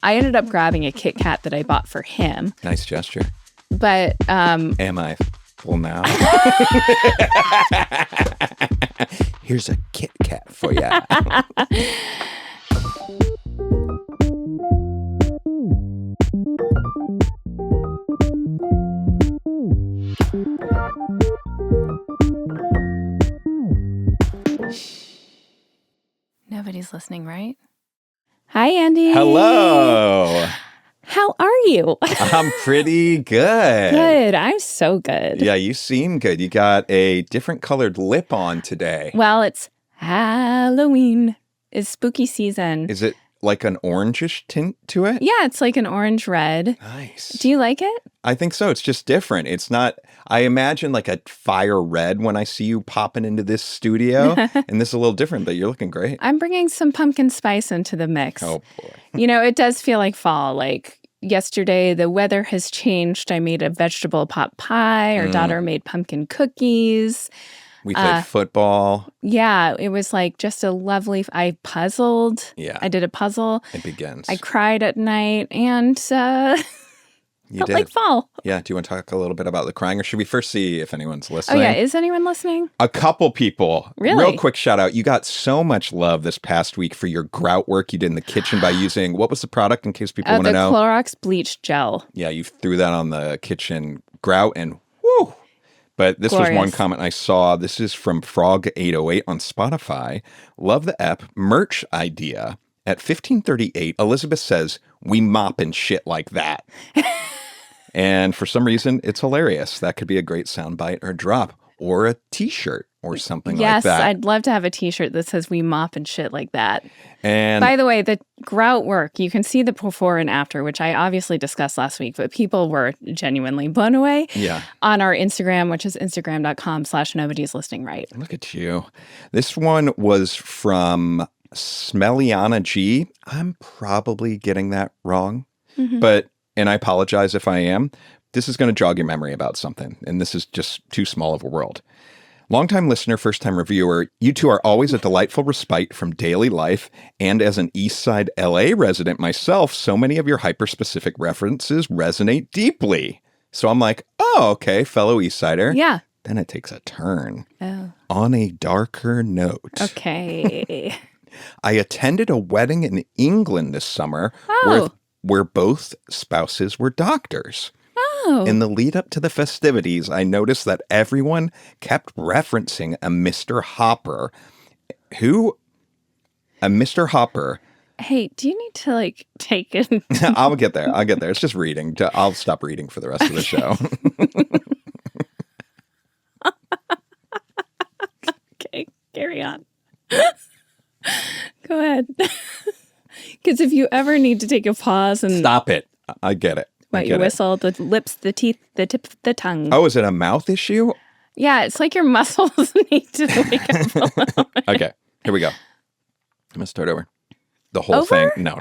I ended up grabbing a Kit Kat that I bought for him. Nice gesture. But am I full now? Here's a Kit Kat for you. Nobody's listening, right? Hi, Andy. Hello. How are you? I'm pretty good. Good. I'm so good. Yeah, you seem good. You got a different colored lip on today. Well, it's Halloween. It's spooky season. Is it like an orangish tint to it? Yeah, it's like an orange red. Nice. Do you like it? I think so. It's just different. It's not, I imagine like a fire red when I see you popping into this studio. And this is a little different, but you're looking great. I'm bringing some pumpkin spice into the mix. Oh, boy. You know, it does feel like fall. Like yesterday, the weather has changed. I made a vegetable pot pie. Our daughter made pumpkin cookies. We played football. Yeah, it was like just a lovely, I puzzled. Yeah. I did a puzzle. It begins. I cried at night and You felt did. like fall. Yeah. Do you want to talk a little bit about the crying, or should we first see if anyone's listening? Oh, yeah. Is anyone listening? A couple people. Really? Real quick shout out. You got so much love this past week for your grout work you did in the kitchen by using, what was the product in case people want to know? The Clorox bleach gel. Yeah, you threw that on the kitchen grout and whoo. But this was one Glorious. comment I saw. This is from Frog808 on Spotify. Love the ep. Merch idea. At 15:38, Elizabeth says, "We mop and shit like that." And for some reason, it's hilarious. That could be a great soundbite or drop or a t-shirt or something like Yes, that. I'd love to have a t-shirt that says "We mop and shit like that." And By the way, the grout work, you can see the before and after, which I obviously discussed last week, but people were genuinely blown away yeah, on our Instagram, which is instagram.com/nobody's listening right. look at you. This one was from Smelliana G. I'm probably getting that wrong, and I apologize if I am. This is going to jog your memory about something, and this is just too small of a world. Longtime listener, first-time reviewer, you two are always a delightful respite from daily life, and as an East Side LA resident myself, so many of your hyper-specific references resonate deeply. So I'm like, oh, okay, fellow East Sider. Yeah. Then it takes a turn. Oh, On a darker note. okay. I attended a wedding in England this summer where both spouses were doctors. Oh. In the lead up to the festivities, I noticed that everyone kept referencing a Mr. Hopper. A Mr. Hopper. Hey, do you need to take it? I'll get there. It's just reading. I'll stop reading for the rest of the show. Okay, carry on. Go ahead. Because if you ever need to take a pause and Stop it. I get it. what, you whistle, the lips, the teeth, the tip of the tongue. Oh, is it a mouth issue? Yeah, it's like your muscles need to wake up a little. Okay, here we go. I'm going to start over. The whole Over? thing. No.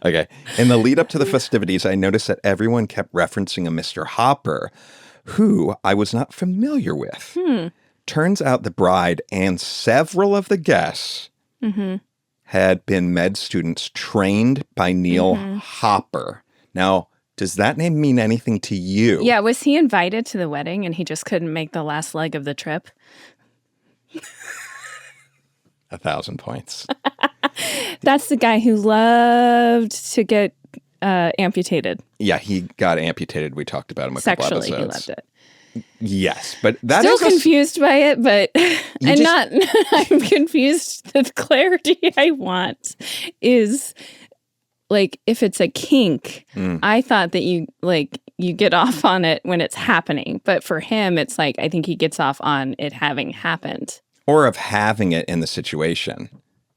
Okay. In the lead up to the festivities, I noticed that everyone kept referencing a Mr. Hopper, who I was not familiar with. Turns out the bride and several of the guests had been med students trained by Neil Hopper. Now, does that name mean anything to you? Yeah, was he invited to the wedding and he just couldn't make the last leg of the trip? 1,000 points. That's the guy who loved to get amputated. Yeah, he got amputated. We talked about him a couple Sexually, he episodes. loved it. Yes, but that Still is confused by it, but just- I'm confused. The clarity I want is like if it's a kink, I thought that you get off on it when it's happening. But for him, it's like I think he gets off on it having happened. or of having it in the situation.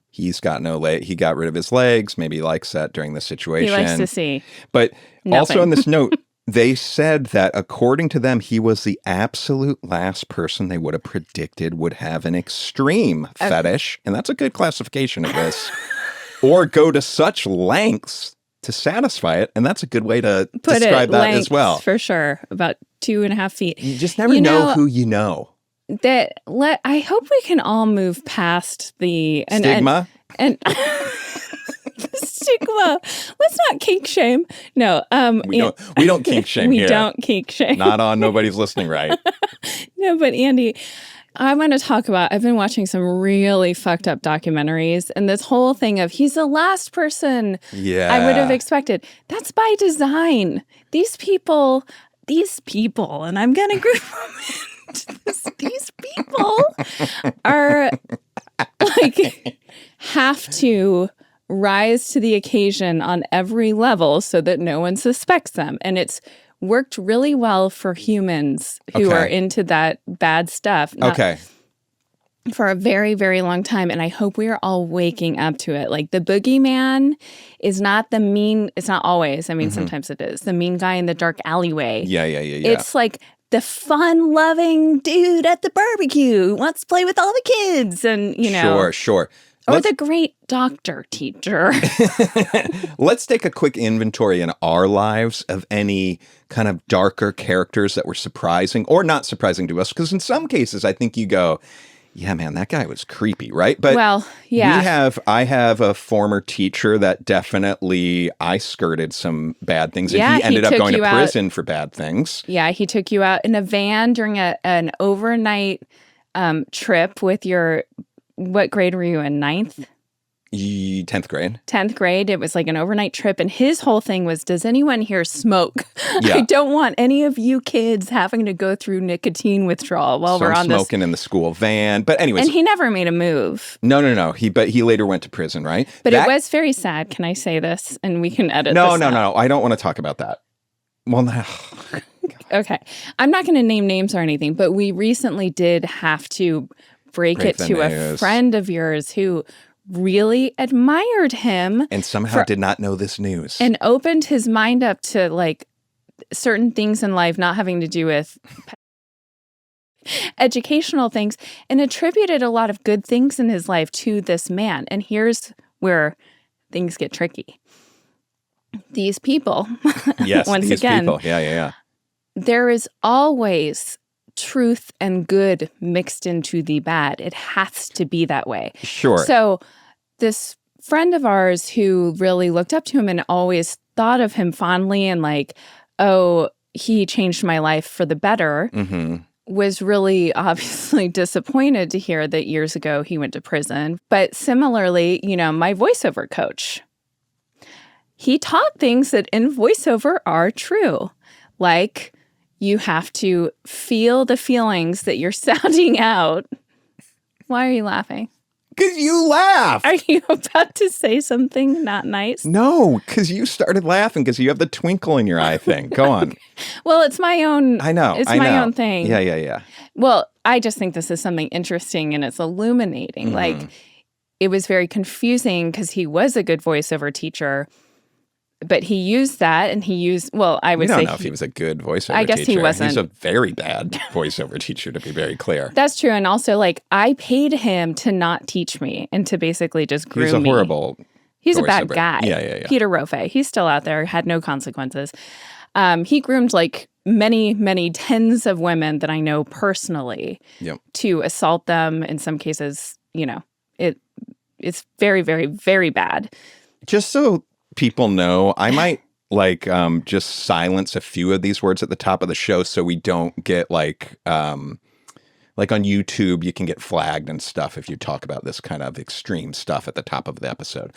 He's got no leg. He got rid of his legs. Maybe he likes that during the situation. He likes to see. But nothing. Also on this note, they said that according to them, he was the absolute last person they would have predicted would have an extreme fetish. And that's a good classification of this. Or go to such lengths to satisfy it. And that's a good way to describe that as well. For sure. About 2.5 feet. You just never know who you know. I hope we can all move past the Stigma? and stigma. Let's not kink shame. No, We don't kink shame we here. don't kink shame. Not on Nobody's Listening Right. No, but Andy, I want to talk about, I've been watching some really fucked up documentaries, and this whole thing of he's the last person I would have expected. That's by design. These people, and I'm going to group them into this, these people are like, have to rise to the occasion on every level so that no one suspects them. And it's worked really well for humans who are into that bad stuff. For a very, very long time. And I hope we are all waking up to it. Like the boogeyman is not the mean, it's not always. I mean, sometimes it is. The mean guy in the dark alleyway. Yeah. It's like the fun-loving dude at the barbecue who wants to play with all the kids. And, you know. Sure. Or the great doctor teacher. Let's take a quick inventory in our lives of any kind of darker characters that were surprising or not surprising to us. Because in some cases, I think you go, yeah, man, that guy was creepy, right? But I have a former teacher that definitely I skirted some bad things. And he ended up going to prison for bad things. Yeah, he took you out in a van during an overnight trip with your... What grade were you in? 9th? 10th grade. 10th grade. It was like an overnight trip. And his whole thing was, does anyone here smoke? Yeah. I don't want any of you kids having to go through nicotine withdrawal while we're on smoking in the school van. But anyways. And he never made a move. No. But he later went to prison, right? But it was very sad. Can I say this? And we can edit this out. No. I don't want to talk about that. Well, no. Okay. I'm not going to name names or anything, but we recently did have to break it to a friend of yours who really admired him. And somehow did not know this news. And opened his mind up to like certain things in life not having to do with educational things and attributed a lot of good things in his life to this man. And here's where things get tricky. These people, once again, people. Yeah. There is always truth and good mixed into the bad. It has to be that way. Sure. So this friend of ours who really looked up to him and always thought of him fondly and like, oh, he changed my life for the better, was really obviously disappointed to hear that years ago he went to prison. But similarly, you know, my voiceover coach, he taught things that in voiceover are true. Like, you have to feel the feelings that you're sounding out. Why are you laughing? Because you laughed. Are you about to say something not nice? No, because you started laughing because you have the twinkle in your eye thing. Go on. Well, it's my own. I know. It's my own thing. Yeah. Well, I just think this is something interesting and it's illuminating. Like, it was very confusing because he was a good voiceover teacher. But he used that, and I would say... We don't know if he was a good voiceover teacher. I guess he wasn't. He's a very bad voiceover teacher, to be very clear. That's true. And also, like, I paid him to not teach me and to basically just groom me. He's a horrible He's a bad guy. Yeah. Peter Rofe. He's still out there, had no consequences. He groomed, like, many, many tens of women that I know personally to assault them. In some cases, you know, it's very, very, very bad. Just so... people know, I might just silence a few of these words at the top of the show so we don't get like on YouTube you can get flagged and stuff if you talk about this kind of extreme stuff at the top of the episode.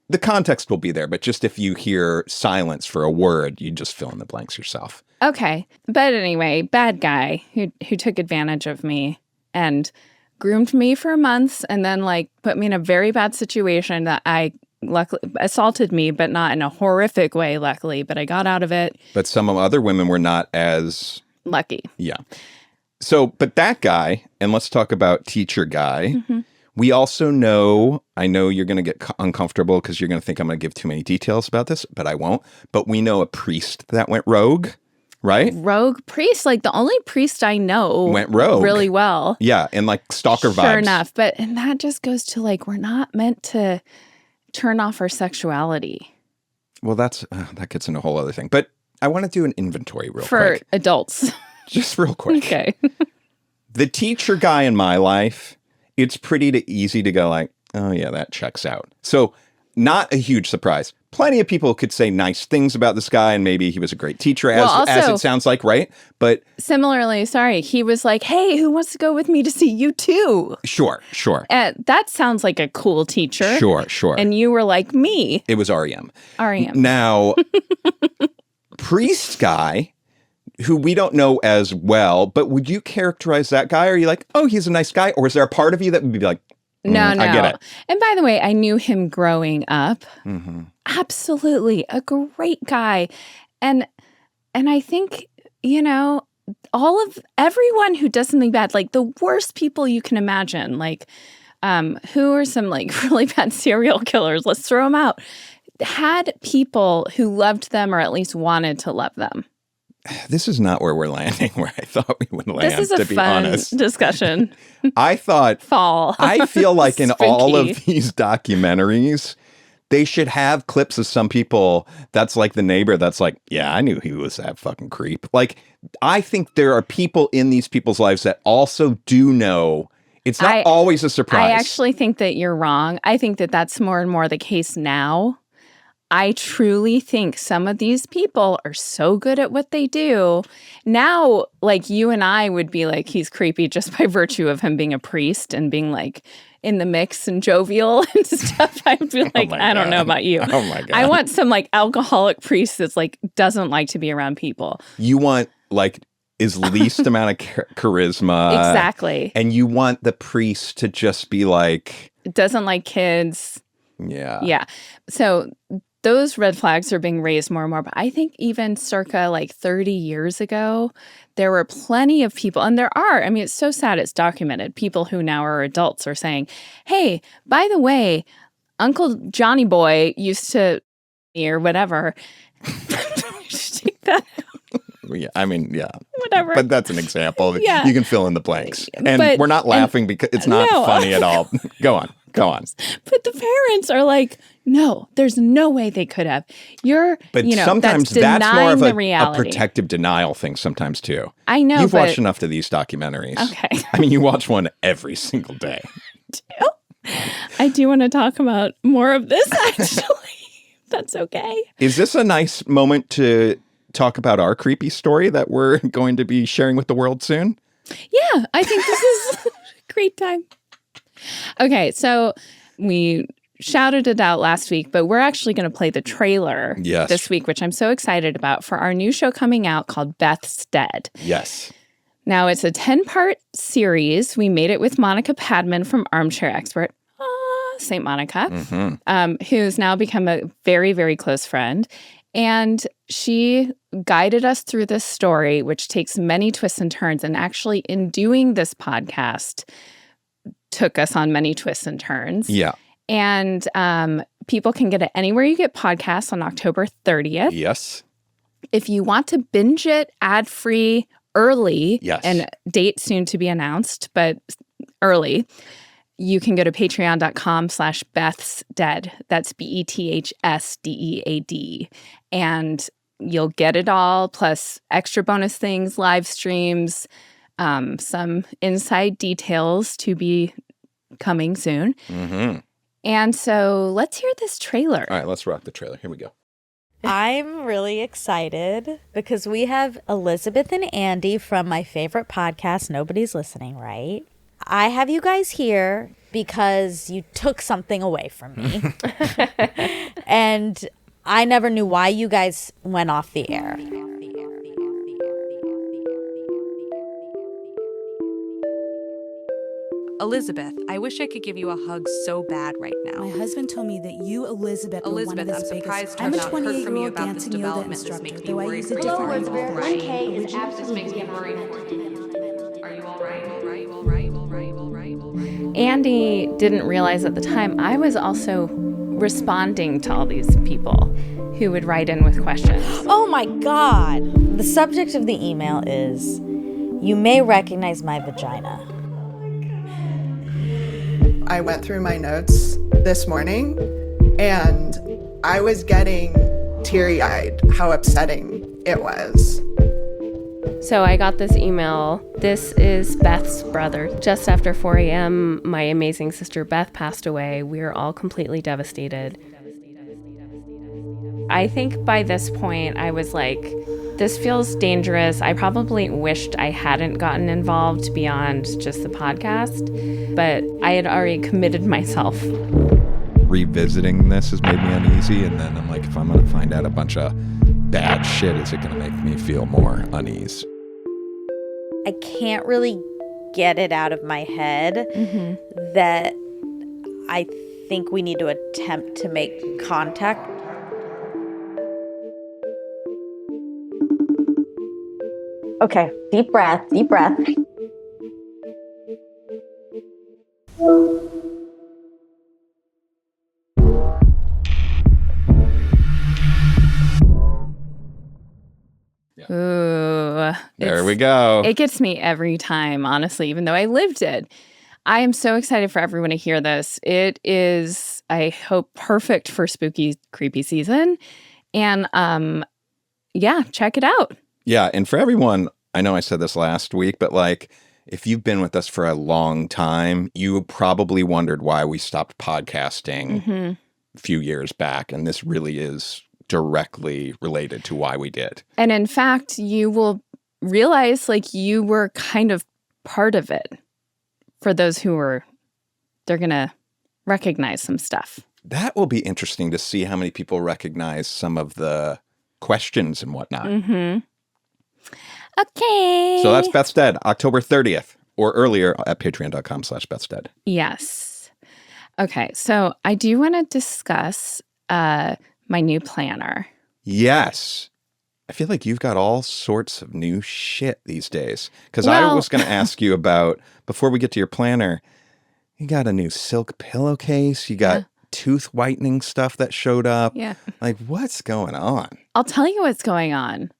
The context will be there, but just if you hear silence for a word, you just fill in the blanks yourself. Okay. But anyway, bad guy who took advantage of me and groomed me for months and then like put me in a very bad situation that I luckily assaulted me, but not in a horrific way, luckily. But I got out of it. But some other women were not as... lucky. Yeah. So, but that guy, and let's talk about teacher guy. We also know, I know you're going to get uncomfortable because you're going to think I'm going to give too many details about this, but I won't. But we know a priest that went rogue, right? Rogue priest, like the only priest I know went rogue really well. Yeah, and like stalker vibes. Sure enough. And that just goes to like, we're not meant to turn off our sexuality. Well, that gets into a whole other thing. But I want to do an inventory real quick. For adults. Just real quick. Okay. The teacher guy in my life, it's pretty easy to go like, oh yeah, that checks out. So not a huge surprise. Plenty of people could say nice things about this guy, and maybe he was a great teacher, as it sounds like, right? But similarly, he was like, hey, who wants to go with me to see U2? Sure. That sounds like a cool teacher. Sure. And you were like me. It was REM. REM. Now, priest guy, who we don't know as well, but would you characterize that guy? Are you like, oh, he's a nice guy? Or is there a part of you that would be like, No. I get it. And by the way, I knew him growing up. Mm-hmm. Absolutely. A great guy. And I think, everyone who does something bad, like the worst people you can imagine, like who are some like really bad serial killers, let's throw them out, had people who loved them or at least wanted to love them. This is not where we're landing, where I thought we would land, this is a to be fun honest. Discussion. I thought... Fall. I feel like in Spooky. all of these documentaries, they should have clips of some people that's like the neighbor that's like, yeah, I knew he was that fucking creep. Like, I think there are people in these people's lives that also do know. It's not always a surprise. I actually think that you're wrong. I think that that's more and more the case now. I truly think some of these people are so good at what they do. Now, like you and I would be like, he's creepy just by virtue of him being a priest and being like in the mix and jovial and stuff. I would be like, I don't know about you. Oh my God. I want some like alcoholic priest that's like doesn't like to be around people. You want like his least amount of charisma. Exactly. And you want the priest to just be like... doesn't like kids. Yeah. Yeah. So... those red flags are being raised more and more. But I think even circa like 30 years ago, there were plenty of people, and there are, I mean, it's so sad it's documented, people who now are adults are saying, hey, by the way, Uncle Johnny Boy used to, or whatever. Take that out. Yeah, I mean, yeah. Whatever. But that's an example. Yeah. You can fill in the blanks. And but, we're not laughing because it's not funny at all. Go on. But the parents are like, no, there's no way they could have. But sometimes that's more of a protective denial thing sometimes too. I know. You've watched enough of these documentaries. Okay. I mean, you watch one every single day. I do want to talk about more of this, actually. That's okay. Is this a nice moment to talk about our creepy story that we're going to be sharing with the world soon? Yeah, I think this is a great time. Okay, so we shouted it out last week, but we're actually going to play the trailer this week, which I'm so excited about, for our new show coming out called Beth's Dead. Yes. Now, it's a 10-part series. We made it with Monica Padman from Armchair Expert, St. Monica, who's now become a very, very close friend. And she guided us through this story, which takes many twists and turns. And actually, in doing this podcast, took us on many twists and turns. Yeah. And people can get it anywhere you get podcasts on October 30th. Yes. If you want to binge it ad-free early, and date soon to be announced, but early, you can go to patreon.com/Beth's Dead. That's BETH'SDEAD. And you'll get it all, plus extra bonus things, live streams, some inside details to be coming soon. Mm-hmm. And so let's hear this trailer. All right, let's rock the trailer. Here we go. I'm really excited because we have Elizabeth and Andy from my favorite podcast, Nobody's Listening, right? I have you guys here because you took something away from me. And I never knew why you guys went off the air. Elizabeth, I wish I could give you a hug so bad right now. My husband told me that you, Elizabeth, were one of his I'm biggest. surprised to I'm a have not heard from you 28-year-old about this dancing yoga development. This instructor, makes me though I worried use a for you. different Are you all right? This makes me worried for you. Are you all right? All right? Andy didn't realize at the time I was also responding to all these people who would write in with questions. Oh my God. The subject of the email is, you may recognize my vagina. I went through my notes this morning and I was getting teary-eyed how upsetting it was. So I got this email. This is Beth's brother. Just after 4 a.m., my amazing sister Beth passed away. We are all completely devastated. I think by this point, I was like, this feels dangerous. I probably wished I hadn't gotten involved beyond just the podcast, but I had already committed myself. Revisiting this has made me uneasy, and then I'm like, if I'm going to find out a bunch of bad shit, is it going to make me feel more unease? I can't really get it out of my head that I think we need to attempt to make contact. Okay, deep breath, deep breath. Ooh. There we go. It gets me every time, honestly, even though I lived it. I am so excited for everyone to hear this. It is, I hope, perfect for spooky, creepy season. And yeah, check it out. Yeah, and for everyone, I know I said this last week, but like, if you've been with us for a long time, you probably wondered why we stopped podcasting a few years back. And this really is directly related to why we did. And in fact, you will realize like you were kind of part of it. For those who were, they're going to recognize some stuff. That will be interesting to see how many people recognize some of the questions and whatnot. Okay. So that's Beth's Dead, October 30th or earlier at patreon.com/Beth's Dead. Yes. Okay. So I do want to discuss my new planner. Yes. I feel like you've got all sorts of new shit these days. Because I Well- was going to ask you about, before we get to your planner, you got a new silk pillowcase. You got tooth whitening stuff that showed up. Yeah. Like, what's going on? I'll tell you what's going on.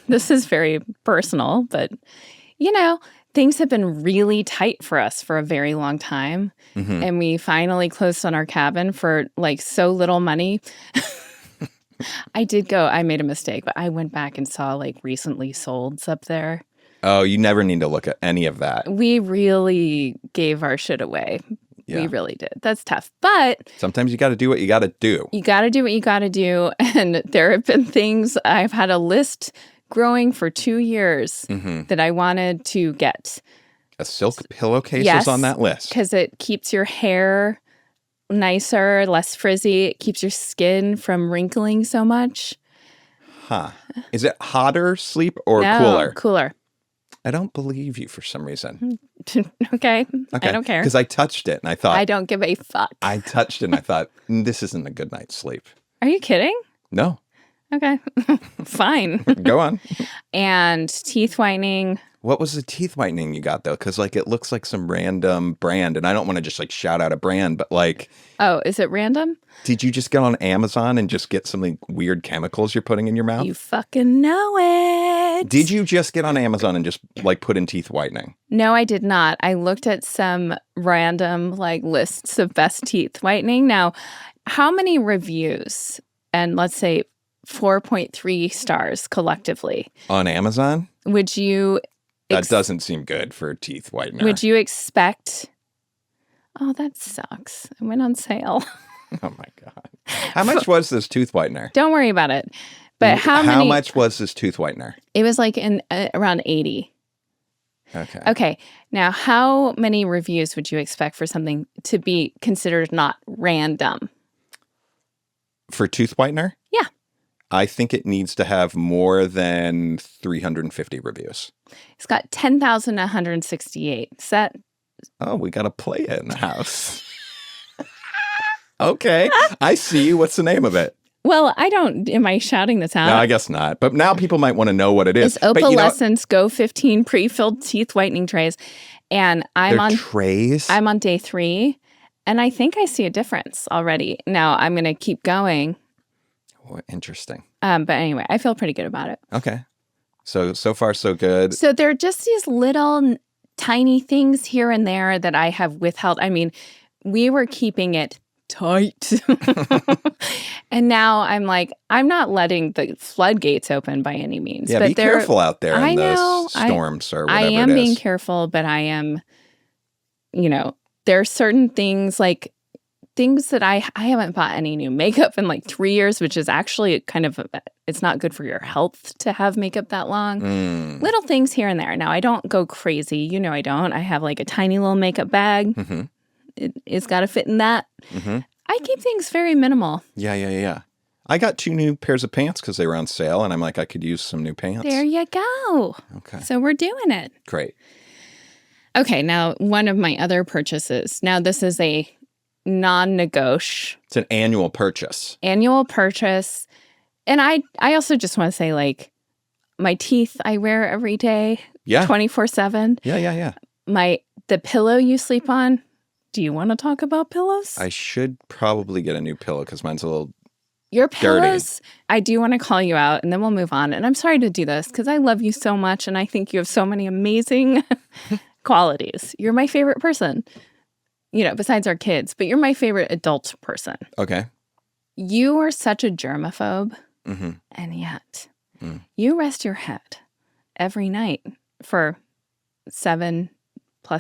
This is very personal, but you know, things have been really tight for us for a very long time. And we finally closed on our cabin for like so little money. I made a mistake, but I went back and saw like recently solds up there. Oh, you never need to look at any of that. We really gave our shit away. Yeah. We really did. That's tough. But Sometimes you got to do what you got to do. you got to do what you got to do. And there have been things, I've had a list growing for 2 years that I wanted to get. A silk pillowcase Yes, was on that list. Because it keeps your hair nicer, less frizzy. It keeps your skin from wrinkling so much. Huh. Is it hotter sleep or No, cooler? Cooler. I don't believe you for some reason. Okay. I don't care. Because I touched it and I thought, I don't give a fuck. I touched it and I thought, this isn't a good night's sleep. Are you kidding? No. Okay. Fine. Go on. And teeth whitening. What was the teeth whitening you got though? Because like it looks like some random brand, and I don't want to just like shout out a brand, but like, Oh, is it random? did you just get on Amazon and just get some like, weird chemicals you're putting in your mouth? You fucking know it. Did you just get on Amazon and just like put in teeth whitening? No, I did not. I looked at some random like lists of best teeth whitening. Now, how many reviews and let's say 4.3 stars collectively On Amazon? would you That doesn't seem good for teeth whitener. would you expect? Oh, that sucks. It went on sale. Oh my God. How much was this tooth whitener? Don't worry about it. But how many? much was this tooth whitener? It was like in around 80. Okay. Okay. Now, how many reviews would you expect for something to be considered not random? For tooth whitener? Yeah. I think it needs to have more than 350 reviews. It's got 10,168. Is that? Oh, we got to play it in the house. Okay. I see. What's the name of it? Well, I don't. Am I shouting this out? No, I guess not. But now people might want to know what it is. It's But, you know, Opalescence Go 15 pre-filled teeth whitening trays, and they're trays. I'm on day 3, and I think I see a difference already. Now I'm going to keep going. Oh, interesting. But anyway, I feel pretty good about it. Okay. So far, so good. So there are just these little tiny things here and there that I have withheld. I mean, we were keeping it tight. And now I'm like, I'm not letting the floodgates open by any means. Yeah, but be careful out there in the I storms or whatever am it being is. careful, but I am, there are certain things like things that I haven't bought any new makeup in like 3 years, which is actually kind of, it's not good for your health to have makeup that long. Little things here and there. Now, I don't go crazy. I don't. I have like a tiny little makeup bag. Mm-hmm. It's got to fit in that. Mm-hmm. I keep things very minimal. Yeah. I got 2 new pairs of pants because they were on sale, and I'm like, I could use some new pants. There you go. Okay. So we're doing it. Great. Okay, now one of my other purchases. Now this is a non-negotiable It's an annual purchase. And I also just want to say, like, my teeth I wear every day, Yeah. 24/7. Yeah. The pillow you sleep on. Do you want to talk about pillows? I should probably get a new pillow because mine's a little... Your pillows, I do want to call you out, and then we'll move on. And I'm sorry to do this because I love you so much, and I think you have so many amazing qualities. You're my favorite person, besides our kids, but you're my favorite adult person. Okay. You are such a germaphobe, and yet you rest your head every night for 7+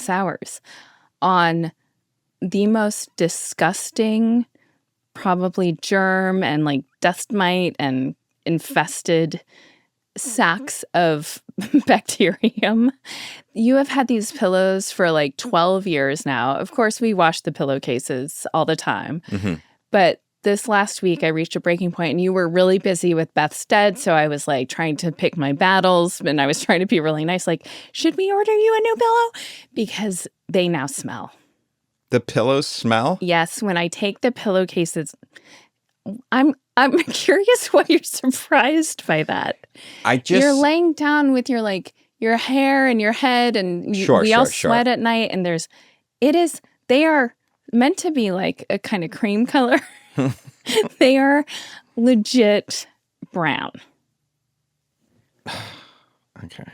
hours on the most disgusting, probably germ and like dust mite and infested sacks of bacterium. You have had these pillows for like 12 years now. Of course, we wash the pillowcases all the time. But this last week, I reached a breaking point, and you were really busy with Beth's Dead. So I was like trying to pick my battles, and I was trying to be really nice. Like, should we order you a new pillow? Because they now smell. The pillows smell? Yes, when I take the pillowcases, I'm curious why you're surprised by that. You're laying down with your hair and your head, and we all sweat at night, and they are meant to be like a kind of cream color. They are legit brown. Okay.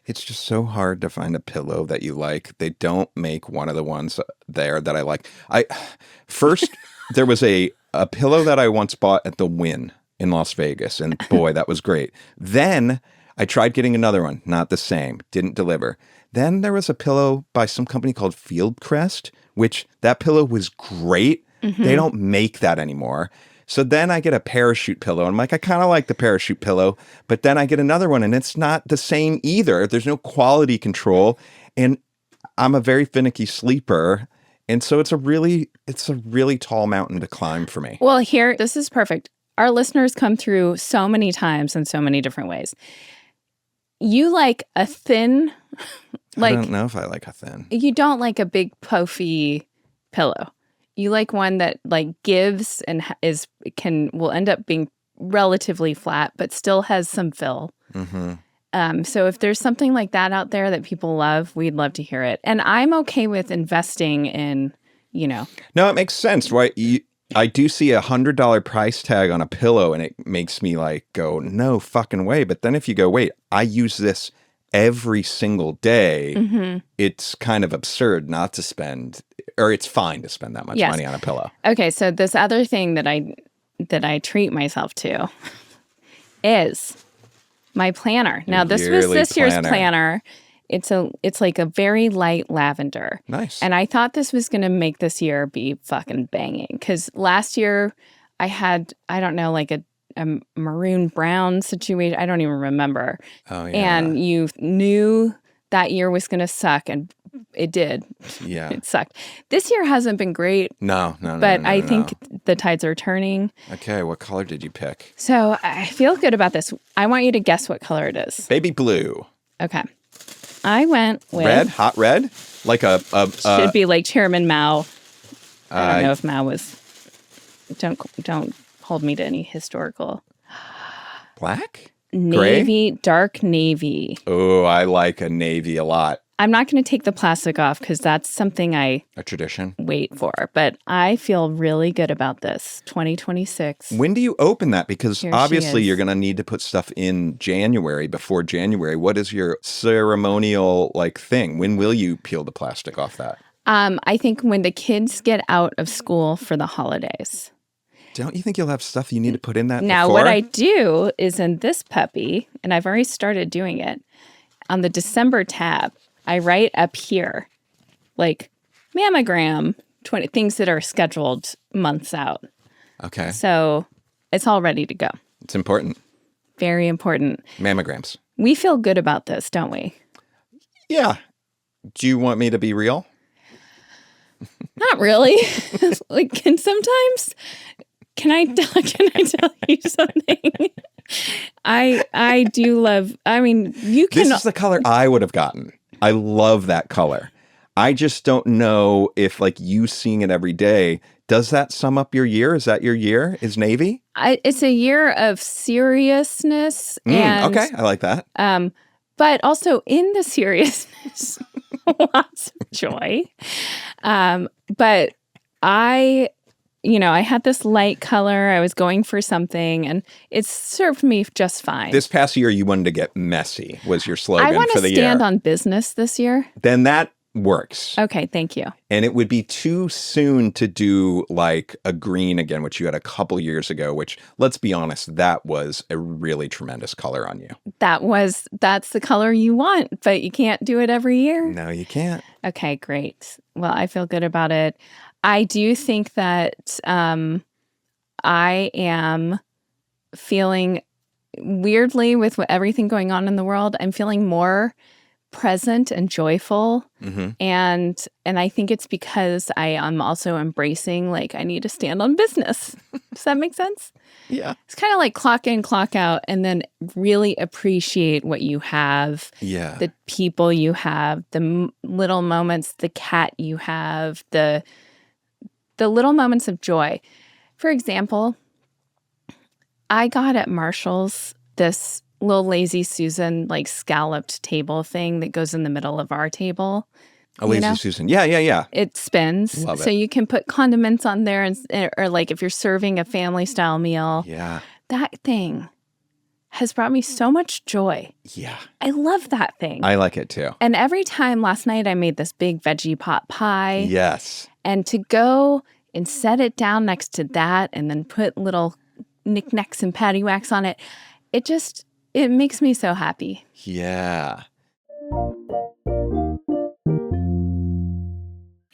It's just so hard to find a pillow that you like. They don't make one of the ones there that I like. There was a pillow that I once bought at the Wynn in Las Vegas, and boy, that was great. Then I tried getting another one, not the same, didn't deliver. Then there was a pillow by some company called Fieldcrest, which that pillow was great. They don't make that anymore. So then I get a parachute pillow. And I'm like, I kind of like the parachute pillow. But then I get another one, and it's not the same either. There's no quality control. And I'm a very finicky sleeper. And so it's a really tall mountain to climb for me. Well, this is perfect. Our listeners come through so many times in so many different ways. You like a thin, I don't know if I like a thin. You don't like a big puffy pillow. You like one that like gives and will end up being relatively flat, but still has some fill. So if there's something like that out there that people love, we'd love to hear it. And I'm okay with investing in, No, it makes sense. Right? I do see $100 price tag on a pillow, and it makes me like go, no fucking way. But then if you go, wait, I use this every single day, it's kind of absurd not to spend, or it's fine to spend that much money on a pillow. Okay, so this other thing that I treat myself to is my planner. Now, this was this year's planner. It's like a very light lavender. Nice. And I thought this was going to make this year be fucking banging, because last year I had, I don't know, like a maroon brown situation. I don't even remember. Oh, yeah. And you knew that year was going to suck, and it did. Yeah. It sucked. This year hasn't been great. No. But I think the tides are turning. Okay, what color did you pick? So I feel good about this. I want you to guess what color it is. Baby blue. Okay. I went with... Red? Hot red? Like should be like Chairman Mao. I don't know if Mao was... Don't hold me to any historical. Black? Navy, gray? Dark navy. Oh, I like a navy a lot. I'm not going to take the plastic off because that's something a tradition wait for. But I feel really good about this. 2026. When do you open that? Because obviously you're going to need to put stuff in January, before January. What is your ceremonial thing? When will you peel the plastic off that? I think when the kids get out of school for the holidays. Don't you think you'll have stuff you need to put in that Now, before? what I do is in this puppy, and I've already started doing it, on the December tab, I write up here, like mammogram, 20 things that are scheduled months out. Okay. So it's all ready to go. It's important. Very important. Mammograms. We feel good about this, don't we? Yeah. Do you want me to be real? Not really. Like, can I tell you something? I do love, I mean, you can. This is the color I would have gotten. I love that color. I just don't know if, like, you seeing it every day, does that sum up your year? Is that your year? Is Navy? It's a year of seriousness and okay, I like that. but also in the seriousness, lots of joy. But I had this light color. I was going for something, and it served me just fine. This past year, you wanted to get messy, was your slogan I want for to the year. stand on business this year. Then that works. Okay, thank you. And it would be too soon to do like a green again, which you had a couple years ago, which, let's be honest, that was a really tremendous color on you. That's the color you want, but you can't do it every year. No, you can't. Okay, great. Well, I feel good about it. I do think that I am feeling weirdly with everything going on in the world. I'm feeling more present and joyful, and I think it's because I am also embracing, like, I need to stand on business. Does that make sense? Yeah. It's kind of like clock in, clock out, and then really appreciate what you have. Yeah. The people you have, the little moments, the cat you have, the little moments of joy. For example, I got at Marshall's this little Lazy Susan, like, scalloped table thing that goes in the middle of our table. A Lazy Susan. Yeah. It spins. Love so it. you can put condiments on there, or like if you're serving a family style meal. Yeah. That thing has brought me so much joy. Yeah. I love that thing. I like it too. And every time, last night I made this big veggie pot pie. Yes. And to go and set it down next to that and then put little knickknacks and paddywhacks on it, it makes me so happy. Yeah.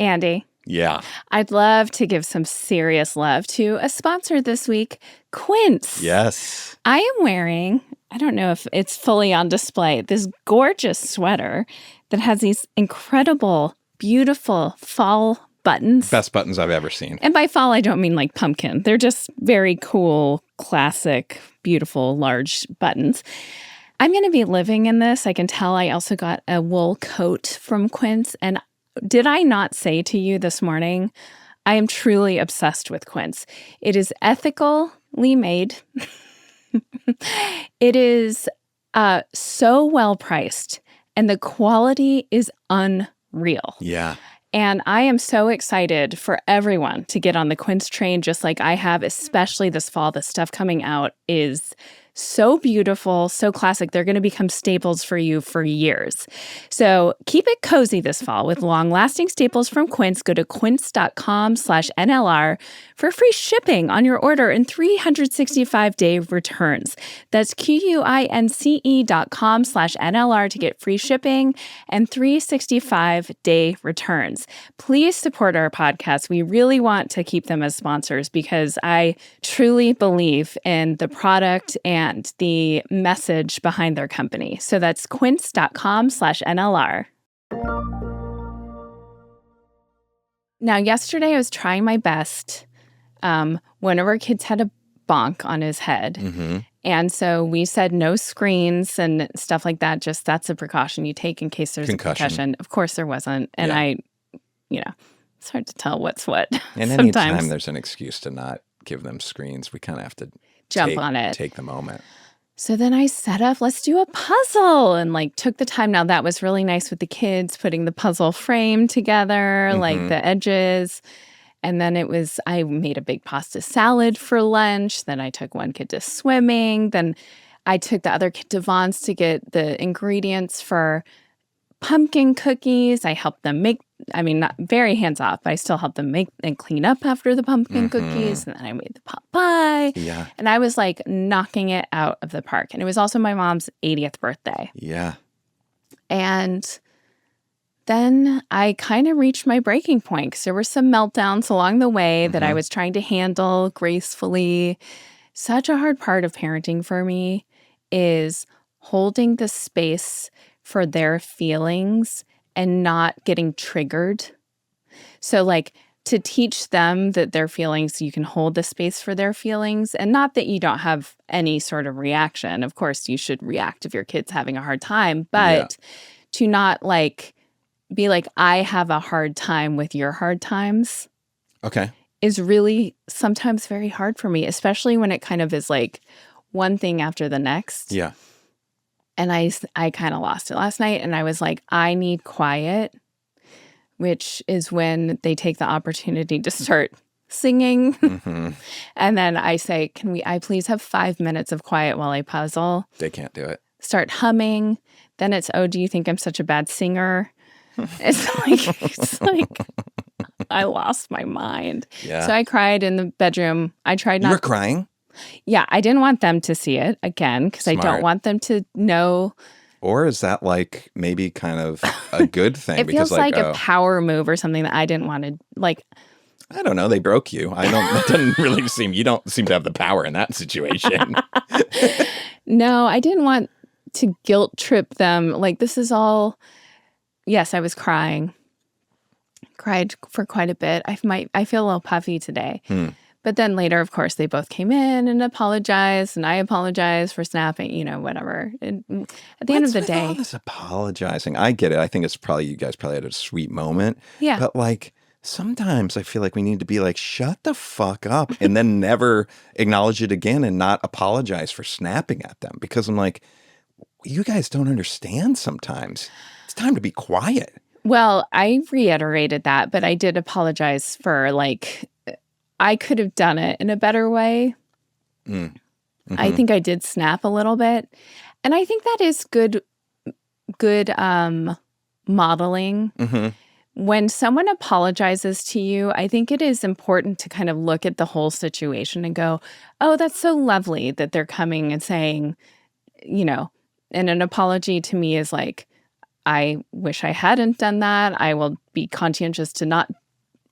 Andy, Yeah. I'd love to give some serious love to a sponsor this week, Quince. Yes. I am wearing, I don't know if it's fully on display, this gorgeous sweater that has these incredible, beautiful fall buttons. Best buttons I've ever seen. And by fall, I don't mean like pumpkin. They're just very cool, classic, beautiful, large buttons. I'm going to be living in this. I can tell I also got a wool coat from Quince. And did I not say to you this morning, I am truly obsessed with Quince. It is ethically made. It is so well priced, and the quality is unreal. Yeah. And I am so excited for everyone to get on the Quince train just like I have, especially this fall. The stuff coming out is so beautiful, so classic. They're going to become staples for you for years. So keep it cozy this fall with long-lasting staples from Quince. Go to quince.com/NLR for free shipping on your order and 365-day returns. That's QUINCE.com/NLR to get free shipping and 365-day returns. Please support our podcast. We really want to keep them as sponsors because I truly believe in the product and the message behind their company. So that's quince.com/NLR. Now, yesterday I was trying my best. One of our kids had a bonk on his head. Mm-hmm. And so we said no screens and stuff like that. Just that's a precaution you take in case there's a concussion. Of course there wasn't. And it's hard to tell what's what. And sometimes. anytime there's an excuse to not give them screens, we kind of have to jump on it. Take the moment. So then I set up, let's do a puzzle, and like took the time. Now that was really nice with the kids, putting the puzzle frame together, like the edges. And then I made a big pasta salad for lunch. Then I took one kid to swimming. Then I took the other kid to Vaughn's to get the ingredients for pumpkin cookies. I help them make, not very hands off, but I still help them make and clean up after the pumpkin cookies. And then I made the pot pie. Yeah. And I was like knocking it out of the park. And it was also my mom's 80th birthday. Yeah. And then I kind of reached my breaking point because there were some meltdowns along the way that I was trying to handle gracefully. Such a hard part of parenting for me is holding the space for their feelings and not getting triggered. So like to teach them that their feelings, you can hold the space for their feelings, and not that you don't have any sort of reaction. Of course, you should react if your kid's having a hard time, but to not like be like, I have a hard time with your hard times. Okay. Is really sometimes very hard for me, especially when it kind of is like one thing after the next. Yeah. And I kind of lost it last night, and I was like, I need quiet, which is when they take the opportunity to start singing. And then I say, can I please have 5 minutes of quiet while I puzzle? They can't do it. Start humming. Then it's, oh, do you think I'm such a bad singer? It's like I lost my mind. Yeah. So I cried in the bedroom. I tried not. You were crying? Yeah, I didn't want them to see it again because I don't want them to know. Or is that like maybe kind of a good thing? It feels like a power move or something that I didn't want to like. I don't know. They broke you. That doesn't really seem. You don't seem to have the power in that situation. No, I didn't want to guilt trip them. Like this is all. Yes, I was crying. Cried for quite a bit. I feel a little puffy today. But then later, of course, they both came in and apologized, and I apologized for snapping, whatever. And at the end of the day, all this apologizing, I get it. I think it's probably you guys probably had a sweet moment. Yeah. But like sometimes I feel like we need to be like, shut the fuck up, and then never acknowledge it again and not apologize for snapping at them, because I'm like, you guys don't understand sometimes. It's time to be quiet. Well, I reiterated that, but I did apologize for like, I could have done it in a better way. I think I did snap a little bit. And I think that is good modeling. When someone apologizes to you, I think it is important to kind of look at the whole situation and go, oh, that's so lovely that they're coming and saying, and an apology to me is like, I wish I hadn't done that. I will be conscientious to not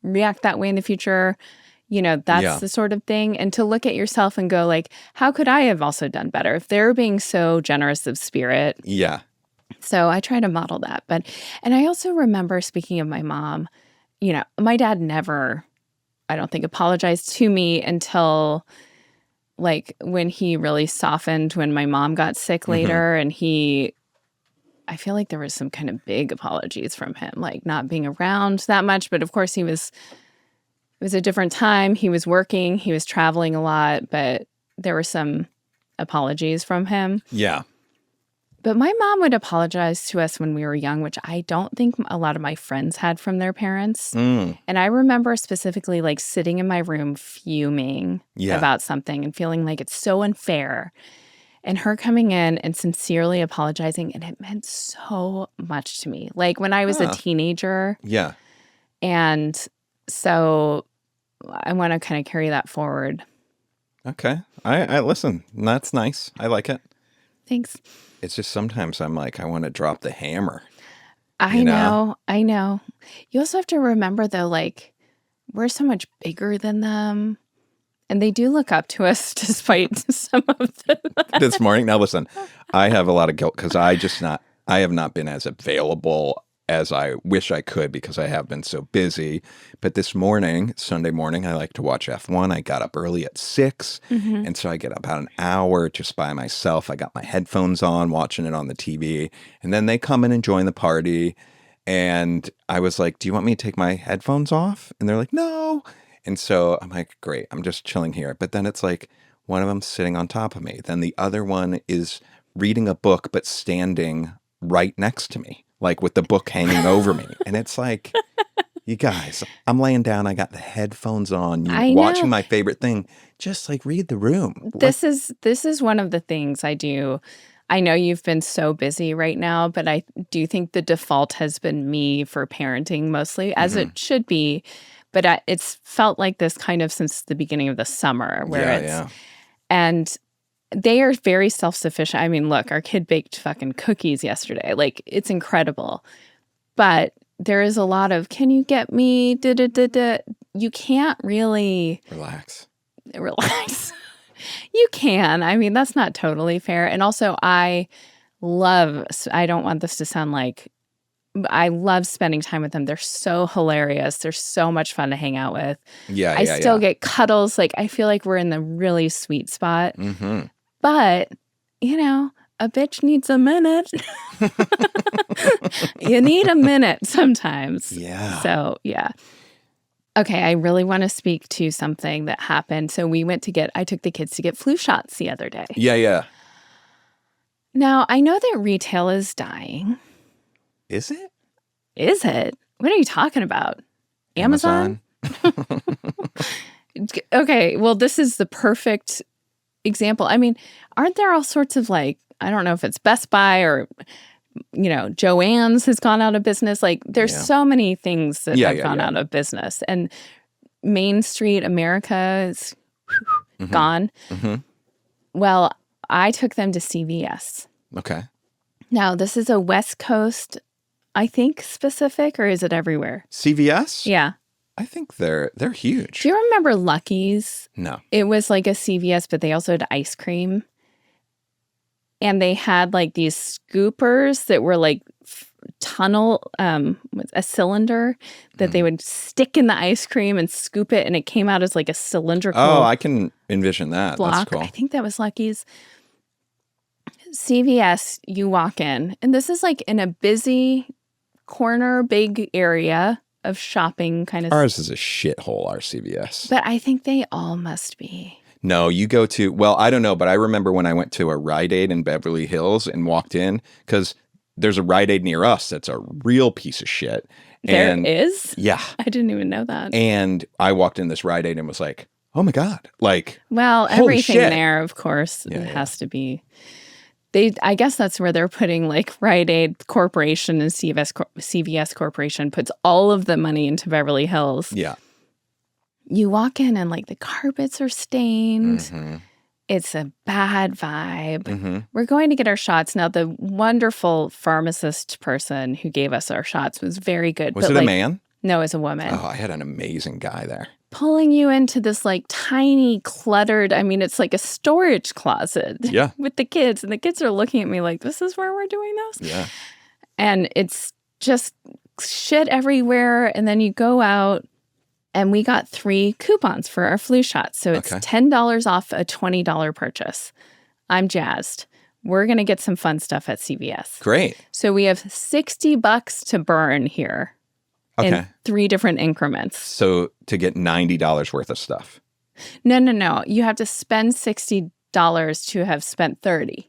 react that way in the future. That's the sort of thing. And to look at yourself and go like, how could I have also done better if they're being so generous of spirit? Yeah. So I try to model that. And I also remember, speaking of my mom, my dad never, I don't think, apologized to me until like when he really softened when my mom got sick later. And I feel like there was some kind of big apologies from him, like not being around that much. But of course, it was a different time. He was working, he was traveling a lot, but there were some apologies from him. Yeah. But my mom would apologize to us when we were young, which I don't think a lot of my friends had from their parents. And I remember specifically like sitting in my room fuming about something and feeling like it's so unfair. And her coming in and sincerely apologizing, and it meant so much to me. Like when I was a teenager. Yeah. And so I want to kind of carry that forward. Okay. I listen. That's nice. I like it. Thanks. It's just sometimes I'm like, I want to drop the hammer. I know. You also have to remember though, like we're so much bigger than them. And they do look up to us despite some of them. This morning, now listen, I have a lot of guilt because I have not been as available as I wish I could because I have been so busy. But this morning, Sunday morning, I like to watch F1. I got up early at 6. And so I get about an hour just by myself. I got my headphones on, watching it on the TV. And then they come in and join the party. And I was like, do you want me to take my headphones off? And they're like, no. And so I'm like, great, I'm just chilling here. But then it's like one of them sitting on top of me. Then the other one is reading a book, but standing right next to me, like with the book hanging over me. And it's like, you guys, I'm laying down. I got the headphones on. You're watching my favorite thing. Just like read the room. This is one of the things I do. I know you've been so busy right now, but I do think the default has been me for parenting mostly, as it should be. But it's felt like this kind of since the beginning of the summer where and they are very self-sufficient. I mean, look, our kid baked fucking cookies yesterday. Like, it's incredible. But there is a lot of, can you get me, da-da-da-da. You can't really Relax. You can. I mean, that's not totally fair. And also, I don't want this to sound like, I love spending time with them. They're so hilarious. They're so much fun to hang out with. I still get cuddles. Like, I feel like we're in the really sweet spot. But, you know, a bitch needs a minute. You need a minute sometimes. Yeah. So, yeah. Okay, I really want to speak to something that happened. So I took the kids to get flu shots the other day. Yeah. Now, I know that retail is dying. Is it? Is it? What are you talking about? Amazon? Okay, well, this is the perfect example. I mean, aren't there all sorts of like, I don't know if it's Best Buy or, you know, Joann's has gone out of business. Like, there's so many things that have gone out of business. And Main Street America is gone. Well, I took them to CVS. Okay. Now, this is a West Coast, I think, specific, or is it everywhere? CVS? Yeah. I think they're huge. Do you remember Lucky's? No. It was like a CVS, but they also had ice cream. And they had like these scoopers that were like tunnel, a cylinder that they would stick in the ice cream and scoop it. And it came out as like a cylindrical I can envision that. block. That's cool. I think that was Lucky's. CVS, you walk in, and this is like in a busy corner, big area of shopping kind of. Ours is a shithole, our CVS. But I think they all must be. No, you go to, well, I don't know, but I remember when I went to a Rite Aid in Beverly Hills and walked in, because there's a Rite Aid near us that's a real piece of shit. There is? Yeah. I didn't even know that. And I walked in this Rite Aid and was like, oh my God. Like, well, holy everything shit. there, of course, has to be. I guess that's where they're putting like Rite Aid Corporation and CVS Corporation puts all of the money into Beverly Hills. Yeah. You walk in and like the carpets are stained. It's a bad vibe. We're going to get our shots. Now, the wonderful pharmacist person who gave us our shots was very good. Was it a man? No, it was a woman. Oh, I had an amazing guy there. Pulling you into this like tiny cluttered, I mean, it's like a storage closet with the kids. And the kids are looking at me like, this is where we're doing this? Yeah. And it's just shit everywhere. And then you go out. And we got 3 coupons for our flu shots. So it's $10 off a $20 purchase. I'm jazzed. We're going to get some fun stuff at CVS. Great. So we have $60 to burn here in 3 different increments. So to get $90 worth of stuff. No. You have to spend $60 to have spent $30.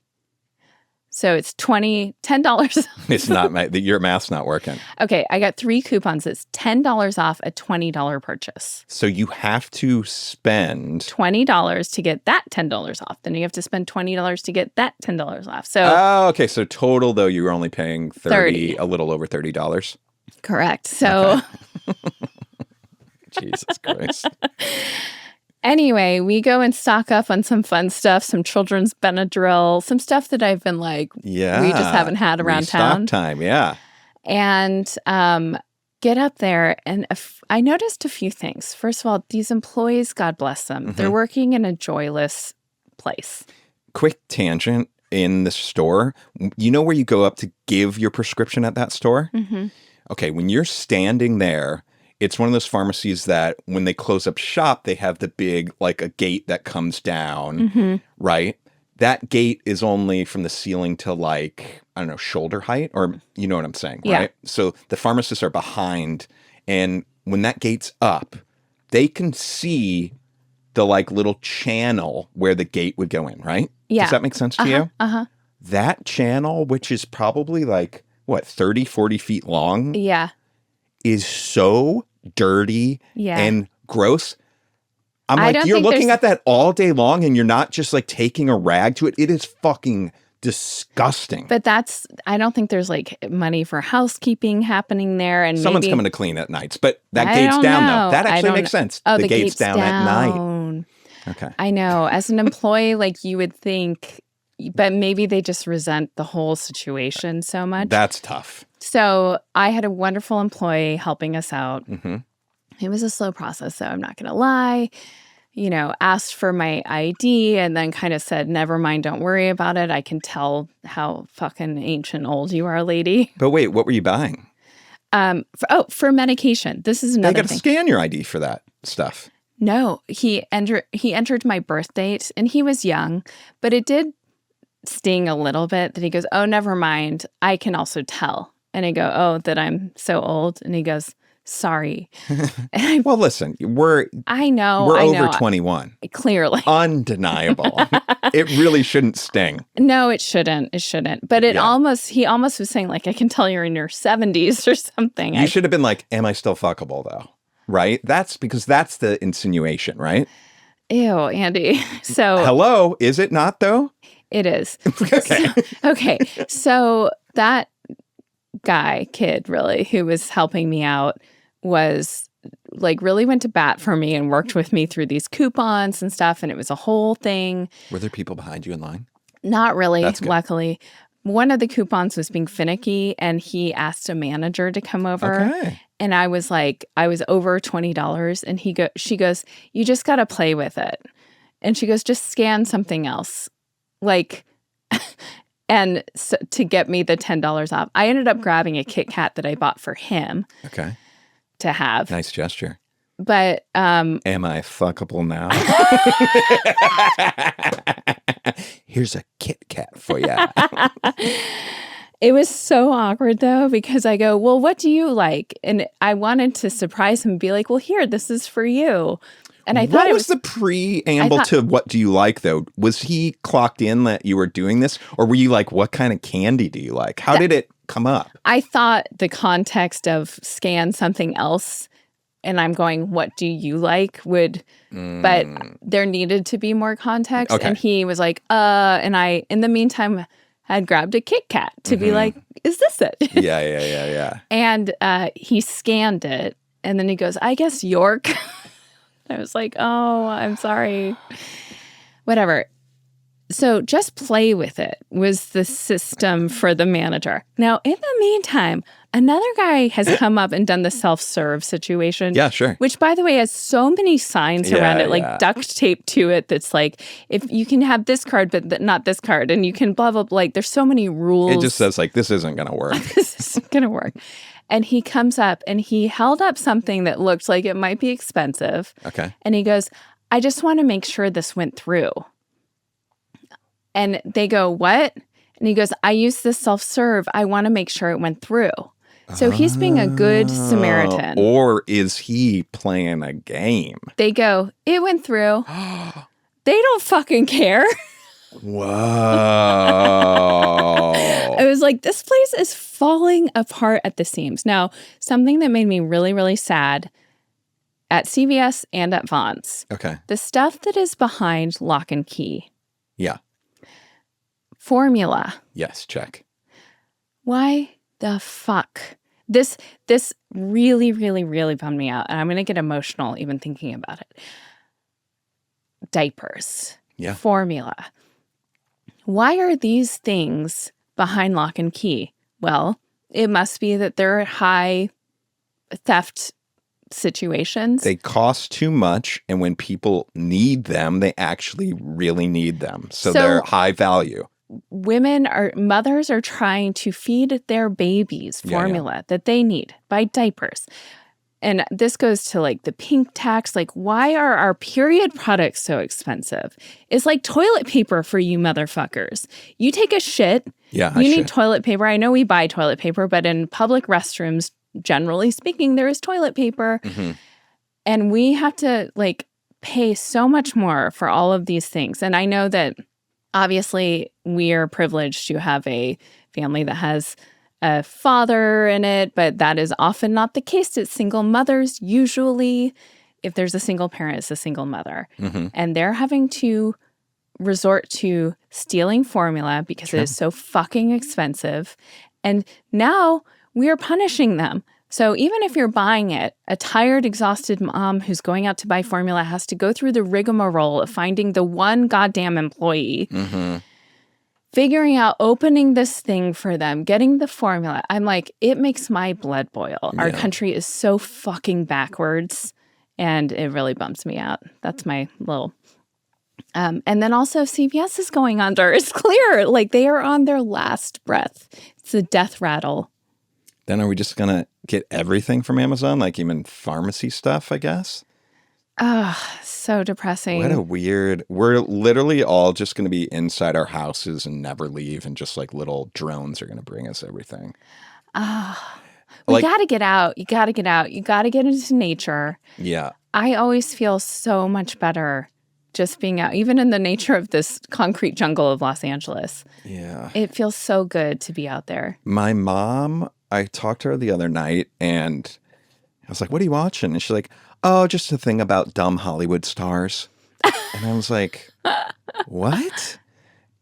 So it's $10. It's not, your math's not working. Okay, I got 3 coupons. It's $10 off a $20 purchase. So you have to spend $20 to get that $10 off. Then you have to spend $20 to get that $10 off. So okay. So total though, you were only paying 30, a little over $30. Correct. So Jesus Christ. Anyway, we go and stock up on some fun stuff, some children's Benadryl, some stuff that I've been like, we just haven't had around town. Time, yeah. And get up there, and I noticed a few things. First of all, these employees, God bless them, they're working in a joyless place. Quick tangent in the store. You know where you go up to give your prescription at that store? Okay, when you're standing there, it's one of those pharmacies that when they close up shop, they have the big, like a gate that comes down, right? That gate is only from the ceiling to like, I don't know, shoulder height, or you know what I'm saying, right? So the pharmacists are behind, and when that gate's up, they can see the like little channel where the gate would go in, right? Yeah. Does that make sense to you? That channel, which is probably like, 30, 40 feet long? Yeah. Is so dirty and gross. I'm like, you're looking at that all day long and you're not just like taking a rag to it. It is fucking disgusting. But I don't think there's like money for housekeeping happening there. And Someone's maybe, coming to clean at nights, but that I gate's don't down know. though. That I actually don't makes know. sense. Oh, the gate's down at night. Okay. I know. As an employee, like you would think, but maybe they just resent the whole situation so much. That's tough. So I had a wonderful employee helping us out. Mm-hmm. It was a slow process, though. I'm not going to lie. You know, asked for my ID and then kind of said, never mind, don't worry about it. I can tell how fucking ancient old you are, lady. But wait, what were you buying? For medication. This is another They got to thing. scan your ID for that stuff. No, he entered my birth date and he was young, but it did sting a little bit that he goes, oh, never mind. I can also tell. And I go, oh, that I'm so old. And he goes, sorry. And Well, listen, I know. we're I over know. 21. Clearly. Undeniable. It really shouldn't sting. No, it shouldn't. It shouldn't. But he almost was saying, like, I can tell you're in your 70s or something. You should have been like, am I still fuckable though? Right? That's because that's the insinuation, right? Ew, Andy. So Hello, is it not though? it is. Okay. Okay. So that kid really, who was helping me out was like really went to bat for me and worked with me through these coupons and stuff. And it was a whole thing. Were there people behind you in line? Not really, That's good. luckily. One of the coupons was being finicky and he asked a manager to come over. Okay. And I was like, I was over $20 and she goes, you just got to play with it. And she goes, just scan something else. Like, and so, to get me the $10 off. I ended up grabbing a Kit Kat that I bought for him Okay. to have. Nice gesture. But Am I fuckable now? Here's a Kit Kat for you. it was so awkward though, because I go, well, what do you like? And I wanted to surprise him and be like, well, here, this is for you. And I thought What it was the preamble to what do you like, though? Was he clocked in that you were doing this? Or were you like, what kind of candy do you like? How did it come up? I thought the context of scan something else and I'm going, what do you like would, but there needed to be more context. Okay. And he was like, and I, in the meantime, had grabbed a Kit Kat to be like, is this it? Yeah. And he scanned it and then he goes, I guess York. I was like, oh, I'm sorry. Whatever. So just play with it was the system for the manager. Now, in the meantime, another guy has come up and done the self-serve situation. Yeah, sure. Which, by the way, has so many signs around it, like duct tape to it that's like, if you can have this card, but not this card, and you can blah, blah, blah. Like, there's so many rules. It just says, like, this isn't going to work. This isn't going to work. And he comes up and he held up something that looked like it might be expensive. Okay. And he goes, I just want to make sure this went through. And they go, what? And he goes, I use this self-serve. I want to make sure it went through. So he's being a good Samaritan. Or is he playing a game? They go, it went through. They don't fucking care. Whoa. I was like, this place is falling apart at the seams. Now, something that made me really, really sad at CVS and at Vaughn's, Okay. the stuff that is behind lock and key. Yeah. Formula. Yes, check. Why the fuck? This really, really, really bummed me out. And I'm going to get emotional even thinking about it. Diapers. Yeah. Formula. Why are these things behind lock and key? Well, it must be that they're high theft situations. They cost too much, and when people need them, they actually really need them. So they're high value. Mothers are trying to feed their babies formula that they need by diapers. And this goes to like the pink tax. Like, why are our period products so expensive? It's like toilet paper for you motherfuckers. You take a shit. Yeah, you need toilet paper. I know we buy toilet paper, but in public restrooms, generally speaking, there is toilet paper. Mm-hmm. And we have to like pay so much more for all of these things. And I know that obviously we are privileged to have a family that has a father in it, but that is often not the case. It's single mothers. Usually, if there's a single parent, it's a single mother. Mm-hmm. And they're having to resort to stealing formula because it is so fucking expensive. And now we are punishing them. So even if you're buying it, a tired, exhausted mom who's going out to buy formula has to go through the rigmarole of finding the one goddamn employee, figuring out, opening this thing for them, getting the formula. I'm like, it makes my blood boil. Our country is so fucking backwards, and it really bumps me out. That's my little... and then also CVS is going under. It's clear. Like, they are on their last breath. It's a death rattle. Then are we just going to get everything from Amazon, like even pharmacy stuff, I guess? Oh, so depressing. What a weird... We're literally all just going to be inside our houses and never leave, and just like little drones are going to bring us everything. We got to get out. You got to get out. You got to get into nature. Yeah. I always feel so much better just being out, even in the nature of this concrete jungle of Los Angeles. Yeah. It feels so good to be out there. My mom, I talked to her the other night, and I was like, what are you watching? And she's like, oh, just a thing about dumb Hollywood stars. And I was like, what?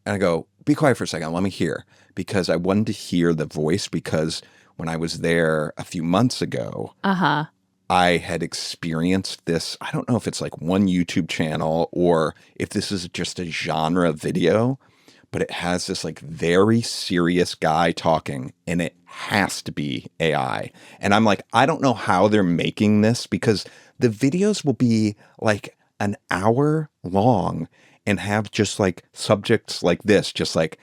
And I go, be quiet for a second. Let me hear. Because I wanted to hear the voice, because when I was there a few months ago, I had experienced this. I don't know if it's like one YouTube channel or if this is just a genre video, but it has this like very serious guy talking, and it has to be AI. And I'm like, I don't know how they're making this, because the videos will be like an hour long and have just like subjects like this, just like